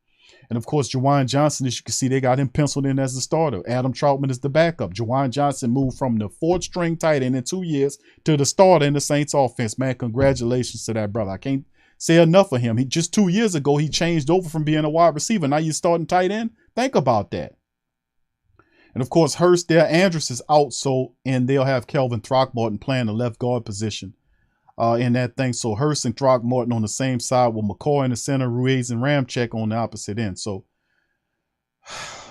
And of course, Jawan Johnson, as you can see, they got him penciled in as the starter. Adam Troutman is the backup. Jawan Johnson moved from the 4th string tight end in 2 years to the starter in the Saints offense. Man, congratulations to that brother. I can't say enough for him. He just 2 years ago, he changed over from being a wide receiver. Now you're starting tight end. Think about that. And of course, Hurst there, Andrus is out, and they'll have Kelvin Throckmorton playing the left guard position in that thing. So Hurst and Throckmorton on the same side with McCoy in the center, Ruiz and Ramczyk on the opposite end. So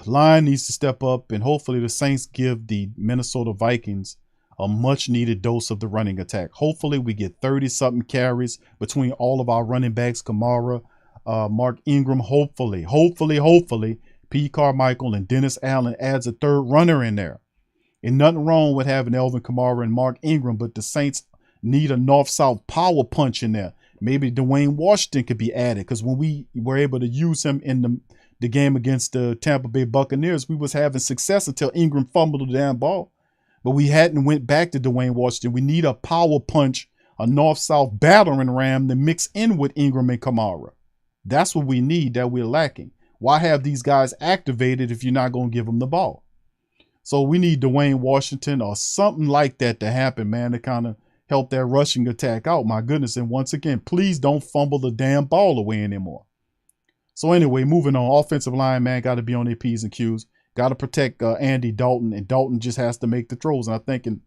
line needs to step up, and hopefully the Saints give the Minnesota Vikings a much needed dose of the running attack. Hopefully we get 30-something carries between all of our running backs, Kamara, Mark Ingram. Hopefully, P. Carmichael and Dennis Allen adds a 3rd runner in there. And nothing wrong with having Elvin Kamara and Mark Ingram, but the Saints need a north-south power punch in there. Maybe Dwayne Washington could be added, because when we were able to use him in the game against the Tampa Bay Buccaneers, we was having success until Ingram fumbled the damn ball. But we hadn't went back to Dwayne Washington. We need a power punch, a north-south battering ram to mix in with Ingram and Kamara. That's what we need that we're lacking. Why have these guys activated if you're not going to give them the ball? So we need Dwayne Washington or something like that to happen, man, to kind of help that rushing attack out. My goodness. And once again, please don't fumble the damn ball away anymore. So anyway, moving on. Offensive line, man, got to be on their P's and Q's. Got to protect Andy Dalton, and Dalton just has to make the throws. And I'm thinking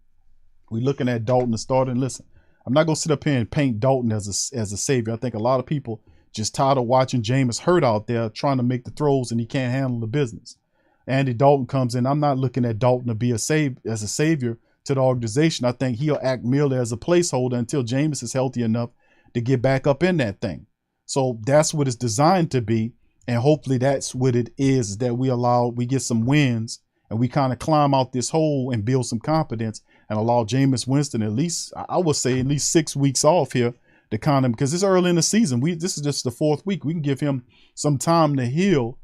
we're looking at Dalton to start. And listen, I'm not going to sit up here and paint Dalton as a savior. I think a lot of people just tired of watching Jameis hurt out there trying to make the throws, and he can't handle the business. Andy Dalton comes in. I'm not looking at Dalton to be as a savior to the organization. I think he'll act merely as a placeholder until Jameis is healthy enough to get back up in that thing. So that's what it's designed to be. And hopefully that's what it is, that we get some wins and we kind of climb out this hole and build some confidence and allow Jameis Winston at least 6 weeks off here to kind of, because it's early in the season. This is just the 4th week. We can give him some time to heal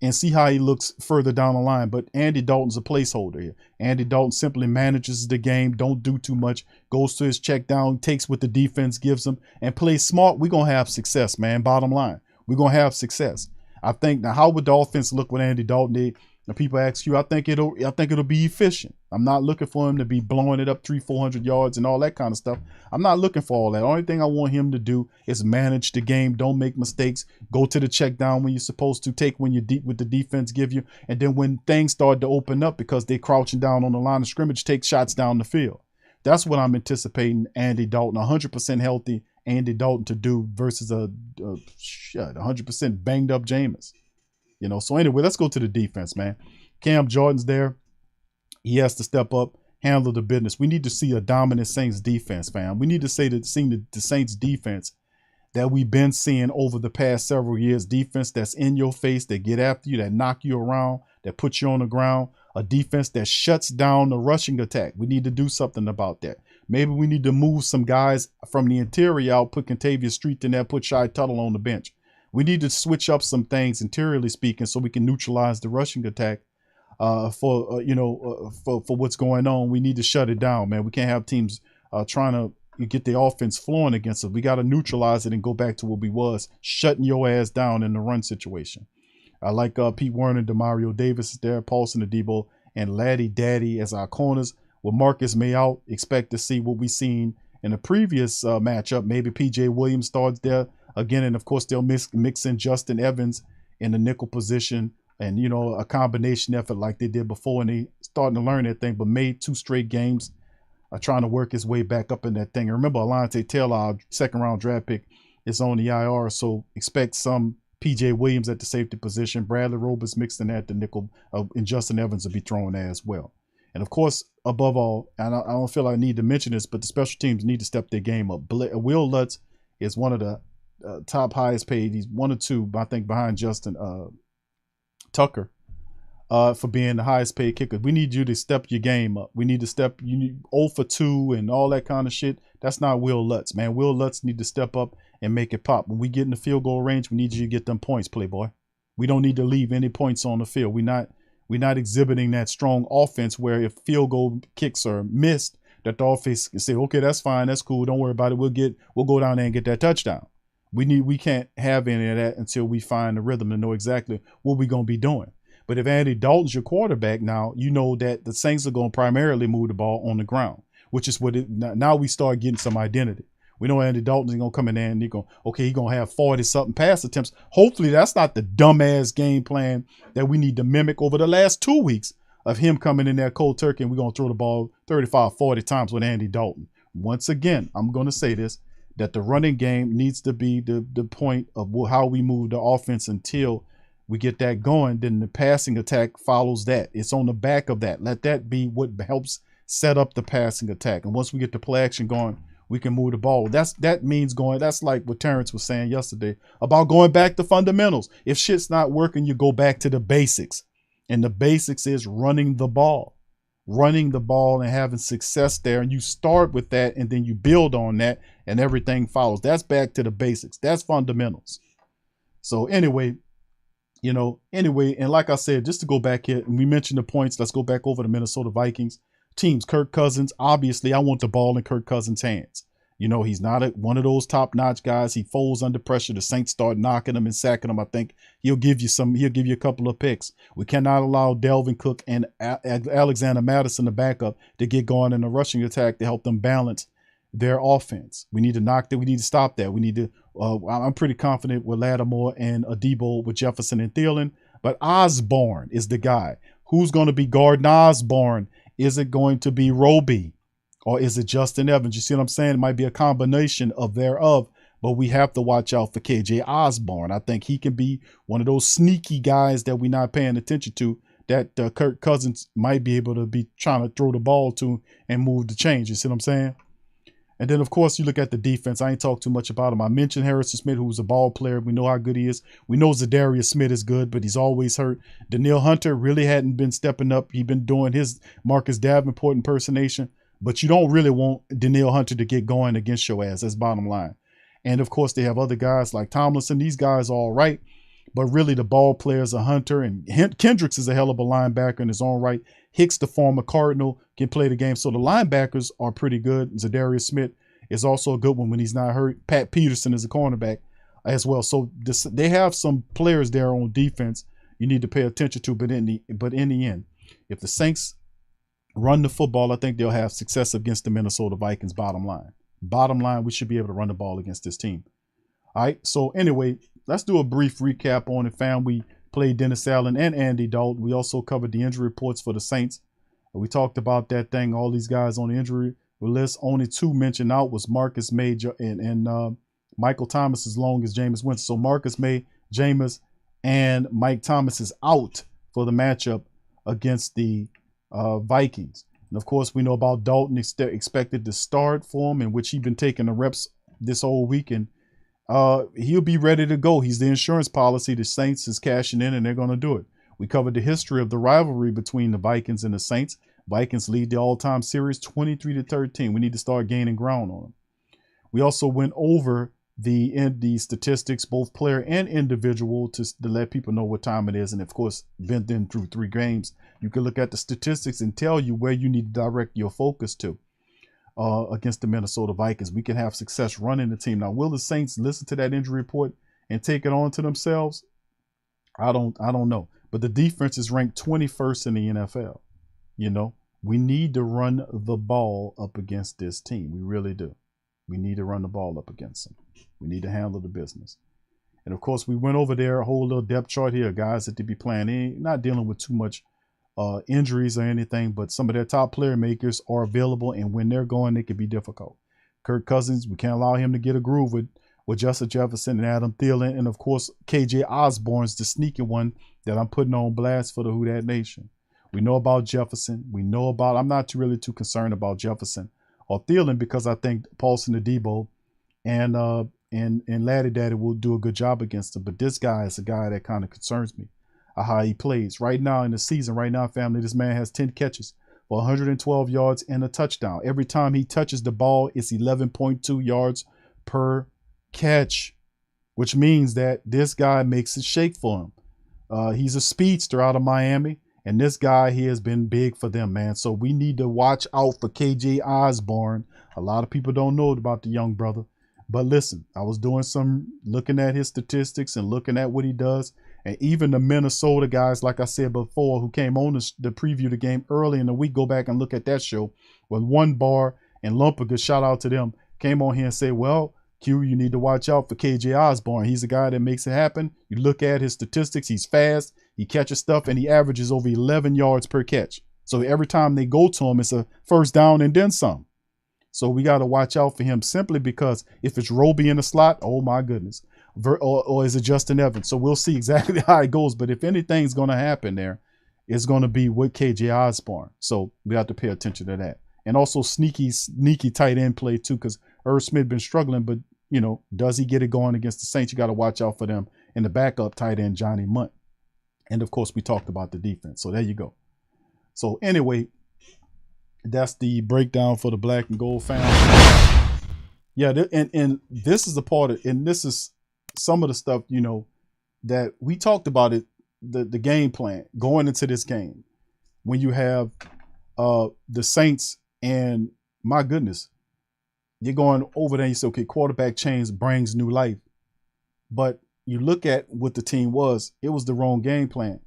and see how he looks further down the line. But Andy Dalton's a placeholder here. Andy Dalton simply manages the game, don't do too much, goes to his check down, takes what the defense gives him, and plays smart. We're going to have success, man. Bottom line, we're going to have success. I think now, how would the offense look with Andy Dalton? And people ask you, I think it'll be efficient. I'm not looking for him to be blowing it up 300-400 yards and all that kind of stuff. I'm not looking for all that. The only thing I want him to do is manage the game. Don't make mistakes. Go to the check down when you're supposed to. Take when you're deep with the defense give you. And then when things start to open up because they're crouching down on the line of scrimmage, take shots down the field. That's what I'm anticipating Andy Dalton, 100% healthy Andy Dalton to do versus a 100% banged up Jameis. So anyway, let's go to the defense, man. Cam Jordan's there. He has to step up, handle the business. We need to see a dominant Saints defense, fam. We need to see the Saints defense that we've been seeing over the past several years. Defense that's in your face, that get after you, that knock you around, that puts you on the ground. A defense that shuts down the rushing attack. We need to do something about that. Maybe we need to move some guys from the interior out, put Contavious Street in there, put Shai Tuttle on the bench. We need to switch up some things interiorly speaking so we can neutralize the rushing attack for what's going on. We need to shut it down, man. We can't have teams trying to get the offense flowing against us. We got to neutralize it and go back to what we was, shutting your ass down in the run situation. I like Pete Werner, Demario Davis is there, Paulson Adebo, and Laddie Daddy as our corners. With Marcus May out, expect to see what we seen in the previous matchup. Maybe P.J. Williams starts there again, and of course they'll mix in Justin Evans in the nickel position, and a combination effort like they did before, and they starting to learn that thing. But made 2 straight games, trying to work his way back up in that thing. And remember, Alontae Taylor, our 2nd-round draft pick, is on the IR, so expect some P.J. Williams at the safety position, Bradley Roberts mixed in at the nickel, and Justin Evans will be thrown there as well. And of course, above all, and I don't feel I need to mention this, but the special teams need to step their game up. Will Lutz is one of the top highest paid. He's 1 or 2, I think, behind Justin Tucker for being the highest paid kicker. We need you to step your game up. We need to step, you need 0 for 2 and all that kind of shit. That's not Will Lutz, man. Will Lutz need to step up and make it pop. When we get in the field goal range, we need you to get them points, Playboy. We don't need to leave any points on the field. We're not exhibiting that strong offense where if field goal kicks are missed, that the offense can say, okay, that's fine, that's cool, don't worry about it. We'll go down there and get that touchdown. We can't have any of that until we find the rhythm to know exactly what we're gonna be doing. But if Andy Dalton's your quarterback now, you know that the Saints are going to primarily move the ball on the ground, which is what now we start getting some identity. We know Andy Dalton's going to come in there and he's going to have 40-something pass attempts. Hopefully that's not the dumbass game plan that we need to mimic over the last 2 weeks of him coming in there cold turkey and we're going to throw the ball 35, 40 times with Andy Dalton. Once again, I'm going to say this, that the running game needs to be the point of how we move the offense until we get that going. Then the passing attack follows that. It's on the back of that. Let that be what helps set up the passing attack. And once we get the play action going, we can move the ball. That means going. That's like what Terrence was saying yesterday about going back to fundamentals. If shit's not working, you go back to the basics. And the basics is running the ball and having success there. And you start with that and then you build on that and everything follows. That's back to the basics. That's fundamentals. So anyway, and like I said, just to go back here, and we mentioned the points, let's go back over the Minnesota Vikings teams. Kirk Cousins, obviously, I want the ball in Kirk Cousins' hands. He's not one of those top-notch guys. He folds under pressure. The Saints start knocking him and sacking him. I think he'll give you a couple of picks. We cannot allow Delvin Cook and Alexander Madison, the backup, to get going in the rushing attack to help them balance their offense. We need to stop that. We need to, I'm pretty confident with Lattimore and Adebo with Jefferson and Thielen, but Osborne is the guy. Who's going to be guarding Osborne? Is it going to be Roby or is it Justin Evans? You see what I'm saying? It might be a combination of thereof, but we have to watch out for KJ Osborne. I think he can be one of those sneaky guys that we're not paying attention to that Kirk Cousins might be able to be trying to throw the ball to and move the change. You see what I'm saying? And then, of course, you look at the defense. I ain't talked too much about him. I mentioned Harrison Smith, who's a ball player. We know how good he is. We know Zadarius Smith is good, but he's always hurt. Daniil Hunter really hadn't been stepping up. He's been doing his Marcus Davenport impersonation, but you don't really want Daniil Hunter to get going against your ass. That's bottom line. And, of course, they have other guys like Tomlinson. These guys are all right, but really the ball players are Hunter, and Kendricks is a hell of a linebacker in his own right. Hicks, the former Cardinal, can play the game. So the linebackers are pretty good. Zadarius Smith is also a good one when he's not hurt. Pat Peterson is a cornerback as well. So they have some players there on defense you need to pay attention to. But in the end, if the Saints run the football, I think they'll have success against the Minnesota Vikings. Bottom line, we should be able to run the ball against this team. All right. So anyway, let's do a brief recap on it, fam. We played Dennis Allen and Andy Dalton. We also covered the injury reports for the Saints. We talked about that thing, all these guys on the injury list. Only two mentioned out was Marcus May and Michael Thomas, as long as Jameis Winston. So Marcus May, Jameis, and Mike Thomas is out for the matchup against the Vikings. And of course, we know about Dalton expected to start for him, in which he's been taking the reps this whole weekend. He'll be ready to go. He's the insurance policy. The Saints is cashing in, and they're going to do it. We covered the history of the rivalry between the Vikings and the Saints. Vikings lead the all-time series 23-13. We need to start gaining ground on them. We also went over the statistics, both player and individual, to let people know what time it is. And of course, been through 3 games. You can look at the statistics and tell you where you need to direct your focus to against the Minnesota Vikings. We can have success running the team. Now, will the Saints listen to that injury report and take it on to themselves? I don't know. But the defense is ranked 21st in the NFL. We need to run the ball up against this team. We really do. We need to run the ball up against them. We need to handle the business. And of course, we went over there, a whole little depth chart here, guys that to be playing, not dealing with too much injuries or anything, but some of their top player makers are available, and when they're going, it can be difficult. Kirk Cousins, we can't allow him to get a groove with Justin Jefferson and Adam Thielen, and of course, KJ Osborne's the sneaky one that I'm putting on blast for the Who Dat Nation. We know about Jefferson. I'm not really too concerned about Jefferson or Thielen, because I think Paulson Adebo and Laddie Daddy will do a good job against him. But this guy is a guy that kind of concerns me. how he plays. Right now in the season, right now, family, this man has 10 catches for 112 yards and a touchdown. Every time he touches the ball, it's 11.2 yards per catch, which means that this guy makes it shake for him. He's a speedster out of Miami, and this guy, he has been big for them, man. So we need to watch out for KJ Osborne. A lot of people don't know about the young brother. But listen, I was doing looking at his statistics and looking at what he does. And even the Minnesota guys, like I said before, who came on to preview the game early in the week, go back and look at that show with One Bar and Lumpiger, shout out to them, came on here and said, well, Q, you need to watch out for KJ Osborne. He's a guy that makes it happen. You look at his statistics, he's fast, he catches stuff, and he averages over 11 yards per catch. So every time they go to him, it's a first down and then some. So we got to watch out for him simply because if it's Roby in the slot, oh my goodness. Or is it Justin Evans? So we'll see exactly how it goes. But if anything's going to happen there, it's going to be with KJ Osborne. So we have to pay attention to that. And also sneaky tight end play too, because Irv Smith been struggling. But, you know, does he get it going against the Saints? You got to watch out for them. And the backup tight end, Johnny Munt. And, of course, we talked about the defense. So there you go. So anyway, that's the breakdown for the Black and Gold family. Yeah, and this is the part of, and this is some of the stuff, you know, that we talked about it, the game plan going into this game. When you have the Saints and, my goodness, you're going over there and you say, okay, quarterback change brings new life. But you look at what the team was, it was the wrong game plan.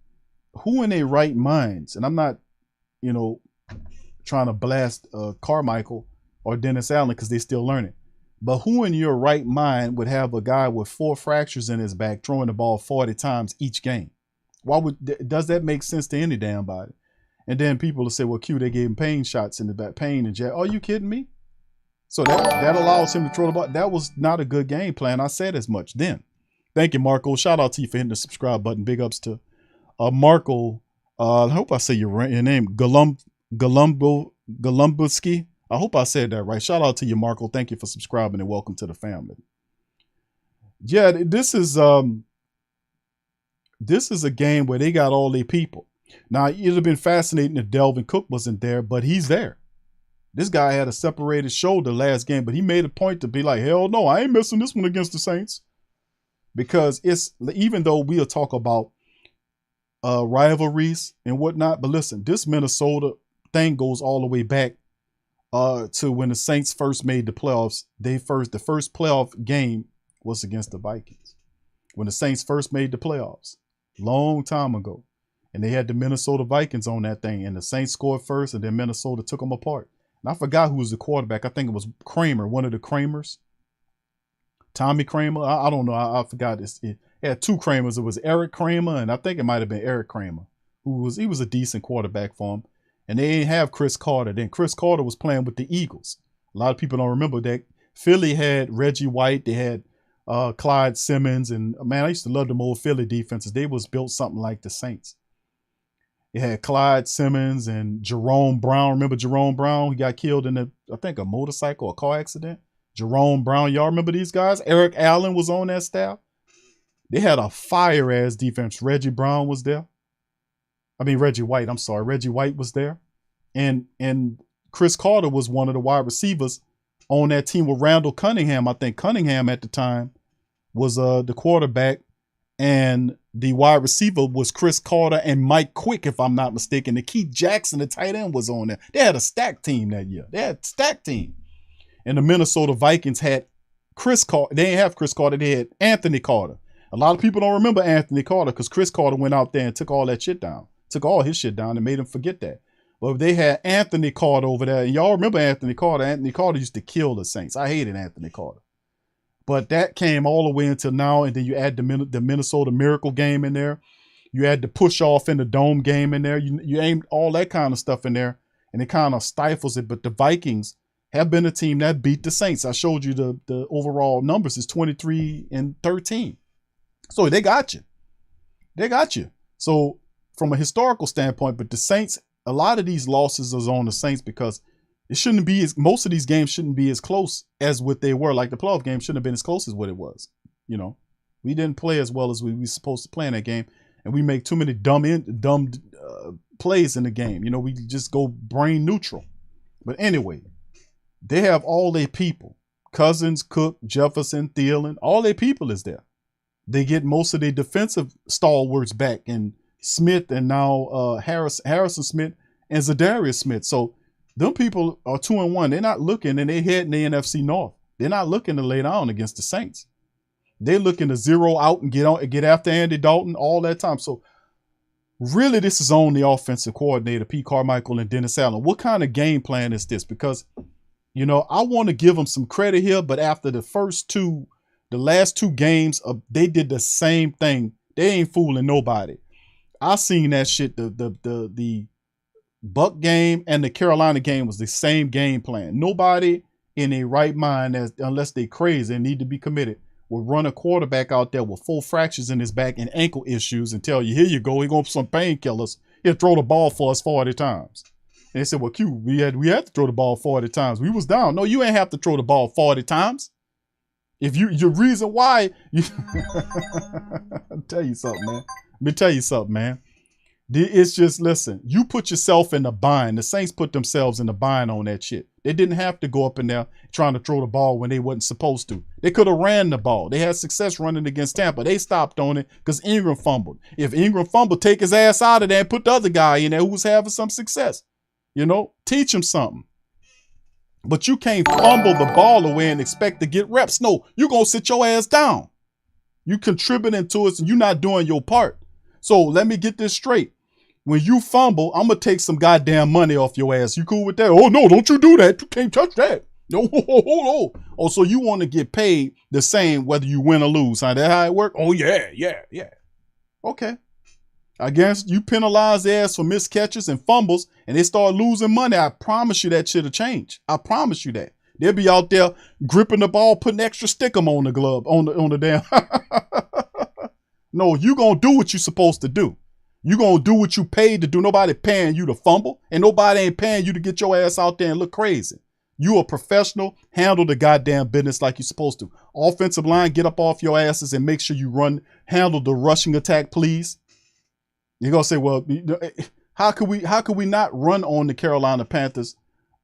Who in their right minds, and I'm not, you know, trying to blast Carmichael or Dennis Allen because they're still learning. But who in your right mind would have a guy with 4 fractures in his back throwing the ball 40 times each game? Does that make sense to any damn body? And then people will say, well, Q, they gave him pain shots in the back, pain and jab. Are you kidding me? So that allows him to throw the ball. That was not a good game plan. I said as much then. Thank you, Marco. Shout out to you for hitting the subscribe button. Big ups to Marco. I hope I say your name. Galumbuski. I hope I said that right. Shout out to you, Marco. Thank you for subscribing and welcome to the family. Yeah, this is a game where they got all their people. Now, it'd have been fascinating if Delvin Cook wasn't there, but he's there. This guy had a separated shoulder last game, but he made a point to be like, hell no, I ain't missing this one against the Saints. Because it's, even though we'll talk about rivalries and whatnot, but listen, this Minnesota thing goes all the way back to when the Saints first made the playoffs. The first playoff game was against the Vikings. When the Saints first made the playoffs, long time ago. And they had the Minnesota Vikings on that thing. And the Saints scored first, and then Minnesota took them apart. And I forgot who was the quarterback. I think it was Kramer, one of the Kramers. Tommy Kramer. I don't know. I forgot. It had 2 Kramers. It was Eric Kramer, and I think it might have been Eric Kramer, he was a decent quarterback for him. And they didn't have Chris Carter. Then Chris Carter was playing with the Eagles. A lot of people don't remember that. Philly had Reggie White. They had Clyde Simmons. And, man, I used to love them old Philly defenses. They was built something like the Saints. They had Clyde Simmons and Jerome Brown. Remember Jerome Brown? He got killed in a motorcycle or car accident. Jerome Brown. Y'all remember these guys? Eric Allen was on that staff. They had a fire-ass defense. Reggie White, I'm sorry. Reggie White was there. And Chris Carter was one of the wide receivers on that team with Randall Cunningham. I think Cunningham at the time was the quarterback. And the wide receiver was Chris Carter and Mike Quick, if I'm not mistaken. The Keith Jackson, the tight end, was on there. They had a stacked team that year. And the Minnesota Vikings had Chris Carter. They didn't have Chris Carter. They had Anthony Carter. A lot of people don't remember Anthony Carter because Chris Carter went out there and took all that shit down. Took all his shit down and made him forget that. But they had Anthony Carter over there. And y'all remember Anthony Carter. Anthony Carter used to kill the Saints. I hated Anthony Carter. But that came all the way until now. And then you add the Minnesota Miracle game in there. You add the push off in the dome game in there. You aim all that kind of stuff in there. And it kind of stifles it. But the Vikings have been a team that beat the Saints. I showed you the overall numbers is 23-13. So they got you. So from a historical standpoint, but the Saints, a lot of these losses is on the Saints because it shouldn't be most of these games shouldn't be as close as what they were. Like the playoff game shouldn't have been as close as what it was. You know, we didn't play as well as we were supposed to play in that game. and we make too many dumb plays in the game. You know, we just go brain neutral. But anyway, they have all their people. Cousins, Cook, Jefferson, Thielen, all their people is there. They get most of their defensive stalwarts back, and Smith, and now Harrison Smith and Zadarius Smith. So them people are 2-1. They're not looking, and they head in the NFC North. They're not looking to lay down against the Saints. They're looking to zero out and get after Andy Dalton all that time. So really, this is on the offensive coordinator, Pete Carmichael and Dennis Allen. What kind of game plan is this? Because, you know, I want to give them some credit here, but after the last two games, they did the same thing. They ain't fooling nobody. I seen that shit. The Buck game and the Carolina game was the same game plan. Nobody in a right mind, unless they crazy and need to be committed, will run a quarterback out there with 4 fractures in his back and ankle issues and tell you, here you go, he's going for some painkillers. He'll throw the ball for us 40 times. And they said, well, Q, we had to throw the ball 40 times. We was down. No, you ain't have to throw the ball 40 times. If your reason why, I'll tell you something, man. Let me tell you something, man. It's just, listen, you put yourself in a bind. The Saints put themselves in a bind on that shit. They didn't have to go up in there trying to throw the ball when they wasn't supposed to. They could have ran the ball. They had success running against Tampa. They stopped on it because Ingram fumbled. If Ingram fumbled, take his ass out of there and put the other guy in there who was having some success. You know, teach him something. But you can't fumble the ball away and expect to get reps. No, you're going to sit your ass down. You contributing to it and you're not doing your part. So let me get this straight. When you fumble, I'm going to take some goddamn money off your ass. You cool with that? Oh, no, don't you do that. You can't touch that. No, oh, so you want to get paid the same whether you win or lose. Huh? That how it works? Oh, yeah. Okay. I guess you penalize their ass for missed catches and fumbles and they start losing money. I promise you that shit'll change. I promise you that. They'll be out there gripping the ball, putting extra stickum on the glove, on the damn. No, you going to do what you're supposed to do. You going to do what you paid to do. Nobody paying you to fumble, and nobody ain't paying you to get your ass out there and look crazy. You a professional. Handle the goddamn business like you're supposed to. Offensive line, get up off your asses and make sure you handle the rushing attack, please. You're going to say, well, how could we not run on the Carolina Panthers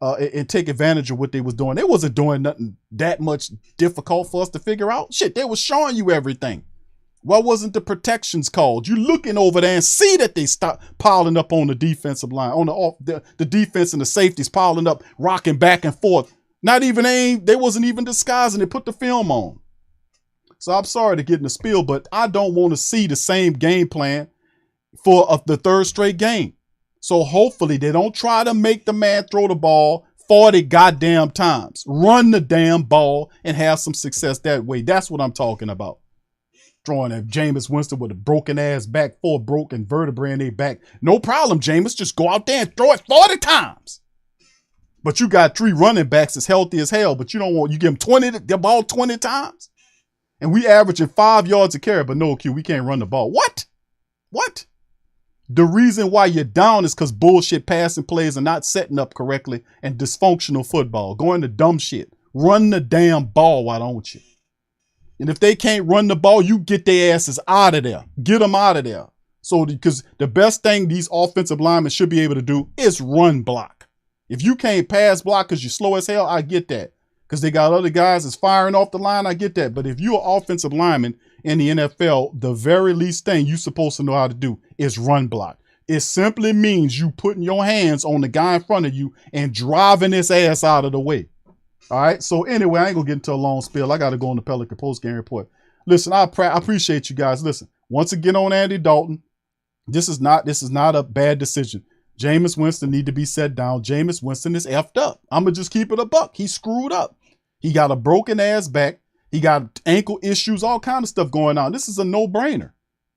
and take advantage of what they was doing? They wasn't doing nothing that much difficult for us to figure out. Shit, they was showing you everything. Why wasn't the protections called? You looking over there and see that they stop piling up on the defensive line, on the defense and the safeties piling up, rocking back and forth. They wasn't even disguising. They put the film on. So I'm sorry to get in the spiel, but I don't want to see the same game plan for the third straight game. So hopefully they don't try to make the man throw the ball 40 goddamn times. Run the damn ball and have some success that way. That's what I'm talking about. Throwing at Jameis Winston with a broken ass back, 4 broken vertebrae in their back. No problem, Jameis. Just go out there and throw it 40 times. But you got 3 running backs as healthy as hell, but you give them the ball 20 times. And we averaging 5 yards a carry, but no, Q, we can't run the ball. What? The reason why you're down is because bullshit passing plays are not setting up correctly and dysfunctional football. Going to dumb shit. Run the damn ball, why don't you? And if they can't run the ball, you get their asses out of there. Get them out of there. So, because the best thing these offensive linemen should be able to do is run block. If you can't pass block because you're slow as hell, I get that. Because they got other guys that's firing off the line, I get that. But if you're an offensive lineman in the NFL, the very least thing you're supposed to know how to do is run block. It simply means you putting your hands on the guy in front of you and driving his ass out of the way. All right. So anyway, I ain't gonna get into a long spiel. I got to go on the Pelican post game report. Listen, I appreciate you guys. Listen, once again on Andy Dalton, this is not a bad decision. Jameis Winston need to be set down. Jameis Winston is effed up. I'm gonna just keep it a buck. He's screwed up. He got a broken ass back. He got ankle issues, all kind of stuff going on. This is a no-brainer.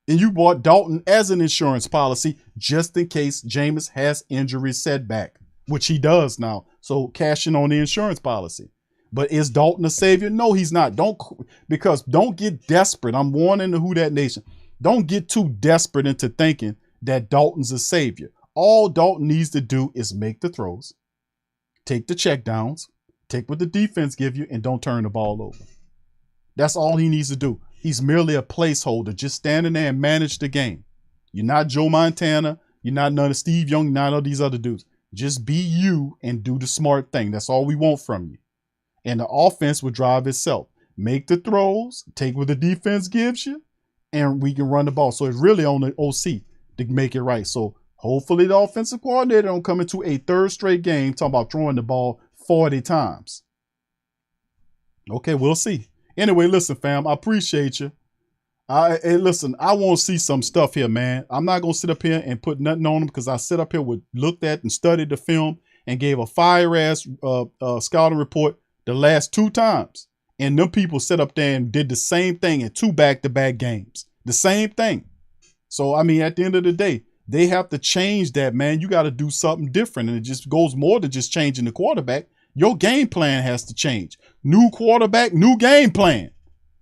And you bought Dalton as an insurance policy just in case Jameis has injury setback, which he does now. So cash in on the insurance policy. But is Dalton a savior? No, he's not. Don't get desperate. I'm warning the Who Dat Nation. Don't get too desperate into thinking that Dalton's a savior. All Dalton needs to do is make the throws, take the checkdowns, take what the defense give you, and don't turn the ball over. That's all he needs to do. He's merely a placeholder, just standing there and manage the game. You're not Joe Montana. You're not none of Steve Young, none of these other dudes. Just be you and do the smart thing. That's all we want from you. And the offense will drive itself. Make the throws, take what the defense gives you, and we can run the ball. So it's really on the OC to make it right. So hopefully the offensive coordinator don't come into a third straight game talking about throwing the ball 40 times. Okay, we'll see. Anyway, listen, fam, I appreciate you. Listen, I want to see some stuff here, man. I'm not going to sit up here and put nothing on them because I sit up here looked at and studied the film and gave a fire-ass scouting report the last 2 times. And them people sit up there and did the same thing in 2 back-to-back games. The same thing. So, I mean, at the end of the day, they have to change that, man. You got to do something different. And it just goes more than just changing the quarterback. Your game plan has to change. New quarterback, new game plan.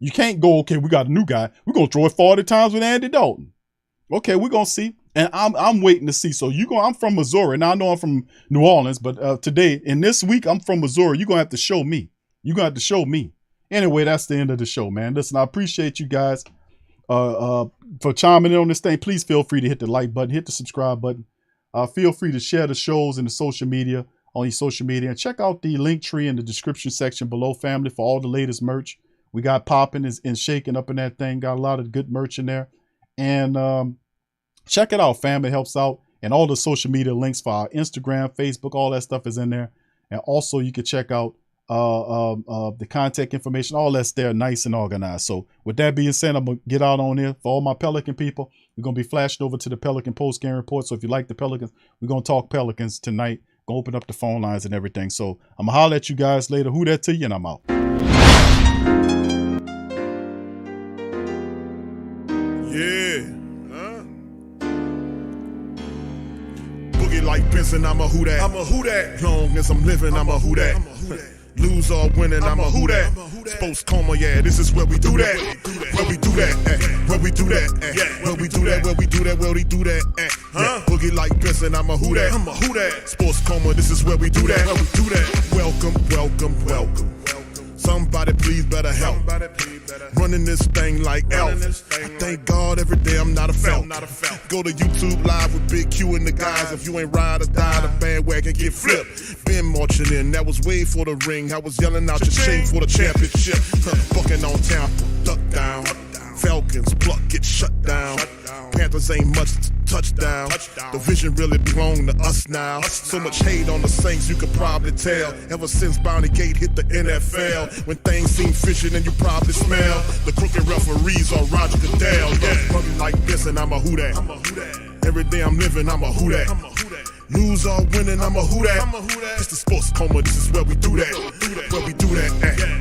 You can't go, okay, we got a new guy. We're going to throw it 40 times with Andy Dalton. Okay, we're going to see. And I'm waiting to see. So I'm from Missouri. Now I know I'm from New Orleans, but today, in this week, I'm from Missouri. You're going to have to show me. You're going to have to show me. Anyway, that's the end of the show, man. Listen, I appreciate you guys for chiming in on this thing. Please feel free to hit the like button, hit the subscribe button. Feel free to share the shows in the social media, on your social media. And check out the link tree in the description section below, family, for all the latest merch. We got popping and shaking up in that thing. Got a lot of good merch in there. And check it out, fam. It helps out. And all the social media links for our Instagram, Facebook, all that stuff is in there. And also you can check out the contact information. All that's there, nice and organized. So with that being said, I'm going to get out on there. For all my Pelican people, we're going to be flashing over to the Pelican post-game report. So if you like the Pelicans, we're going to talk Pelicans tonight. Going to open up the phone lines and everything. So I'm going to holler at you guys later. Who that to you? And I'm out. Yeah, boogie like Benson, I'm a who that. I'm a who that. Long as I'm living, I'm a who that. Lose or winning, I'm a who that. Sports coma, yeah, this is where we do that. Where we do that, where we do that, where we do that, where we do that, where we do that. Boogie like Benson, I'm a who that. I'm a who that. Sports coma, this is where we do that. Where we do that. Welcome, welcome, welcome. Somebody please better help. Running this thing like Elf. I thank God every day I'm not a felt. Go to YouTube Live with Big Q and the guys. If you ain't ride or die, the bandwagon get flipped. Been marching in, that was way for the ring. I was yelling out your chain for the championship. Bucking on Tampa, duck down. Falcons, pluck, get shut down. Panthers ain't much touchdown. The vision really belong to us now. So much hate on the Saints, you could probably tell. Ever since Bounty Gate hit the NFL, when things seem fishy, then you probably smell the crooked referees on Roger Goodell. Yeah, running like this, and I'm a who that. Every day I'm living, I'm a who that. Lose or winning, I'm a who that. It's the sports coma, this is where we do that. Where we do that,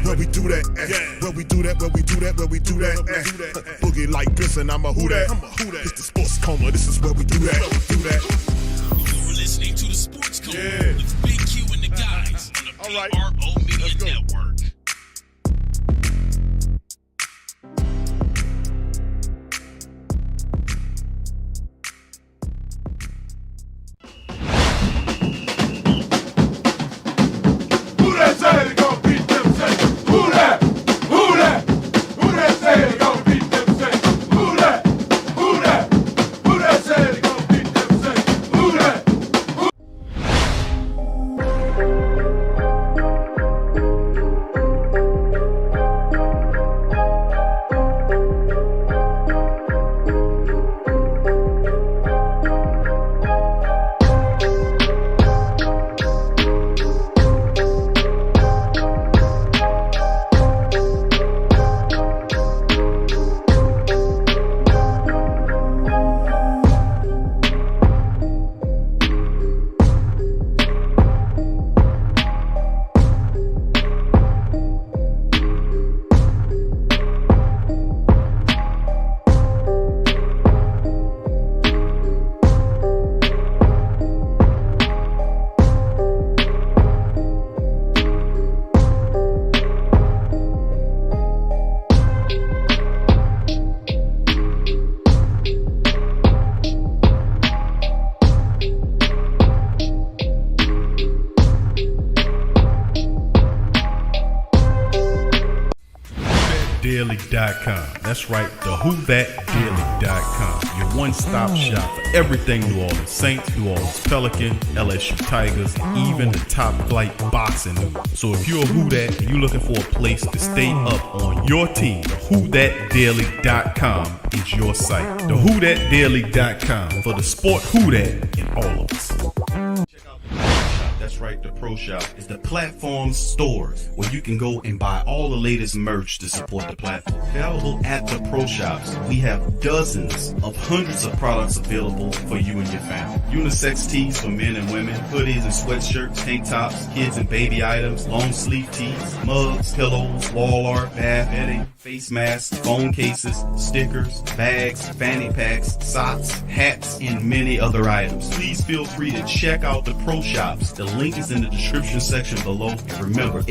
where we do that, where we do that, where we do that, where we do that. Boogie like Benson, I'm a who that. It's the sports coma, this is where we do that. You're listening to the Sports Coma with Big Q and the guys on the PRO Media Network. TheWhoThatDaily.com. That's right, TheWhoThatDaily.com. Your one-stop shop for everything New Orleans Saints, New Orleans Pelicans, LSU Tigers, and even the top flight boxing news. So if you're a Who That and you're looking for a place to stay up on your team, TheWhoThatDaily.com is your site. TheWhoThatDaily.com for the sport Who That in all of us. That's right, the Pro Shop is the platform store where you can go and buy all the latest merch to support the platform. Available at the Pro Shops, we have dozens of hundreds of products available for you and your family. Unisex tees for men and women, hoodies and sweatshirts, tank tops, kids and baby items, long sleeve tees, mugs, pillows, wall art, bath bedding, face masks, phone cases, stickers, bags, fanny packs, socks, hats, and many other items. Please feel free to check out the Pro Shops. The link is in the description section below. And remember,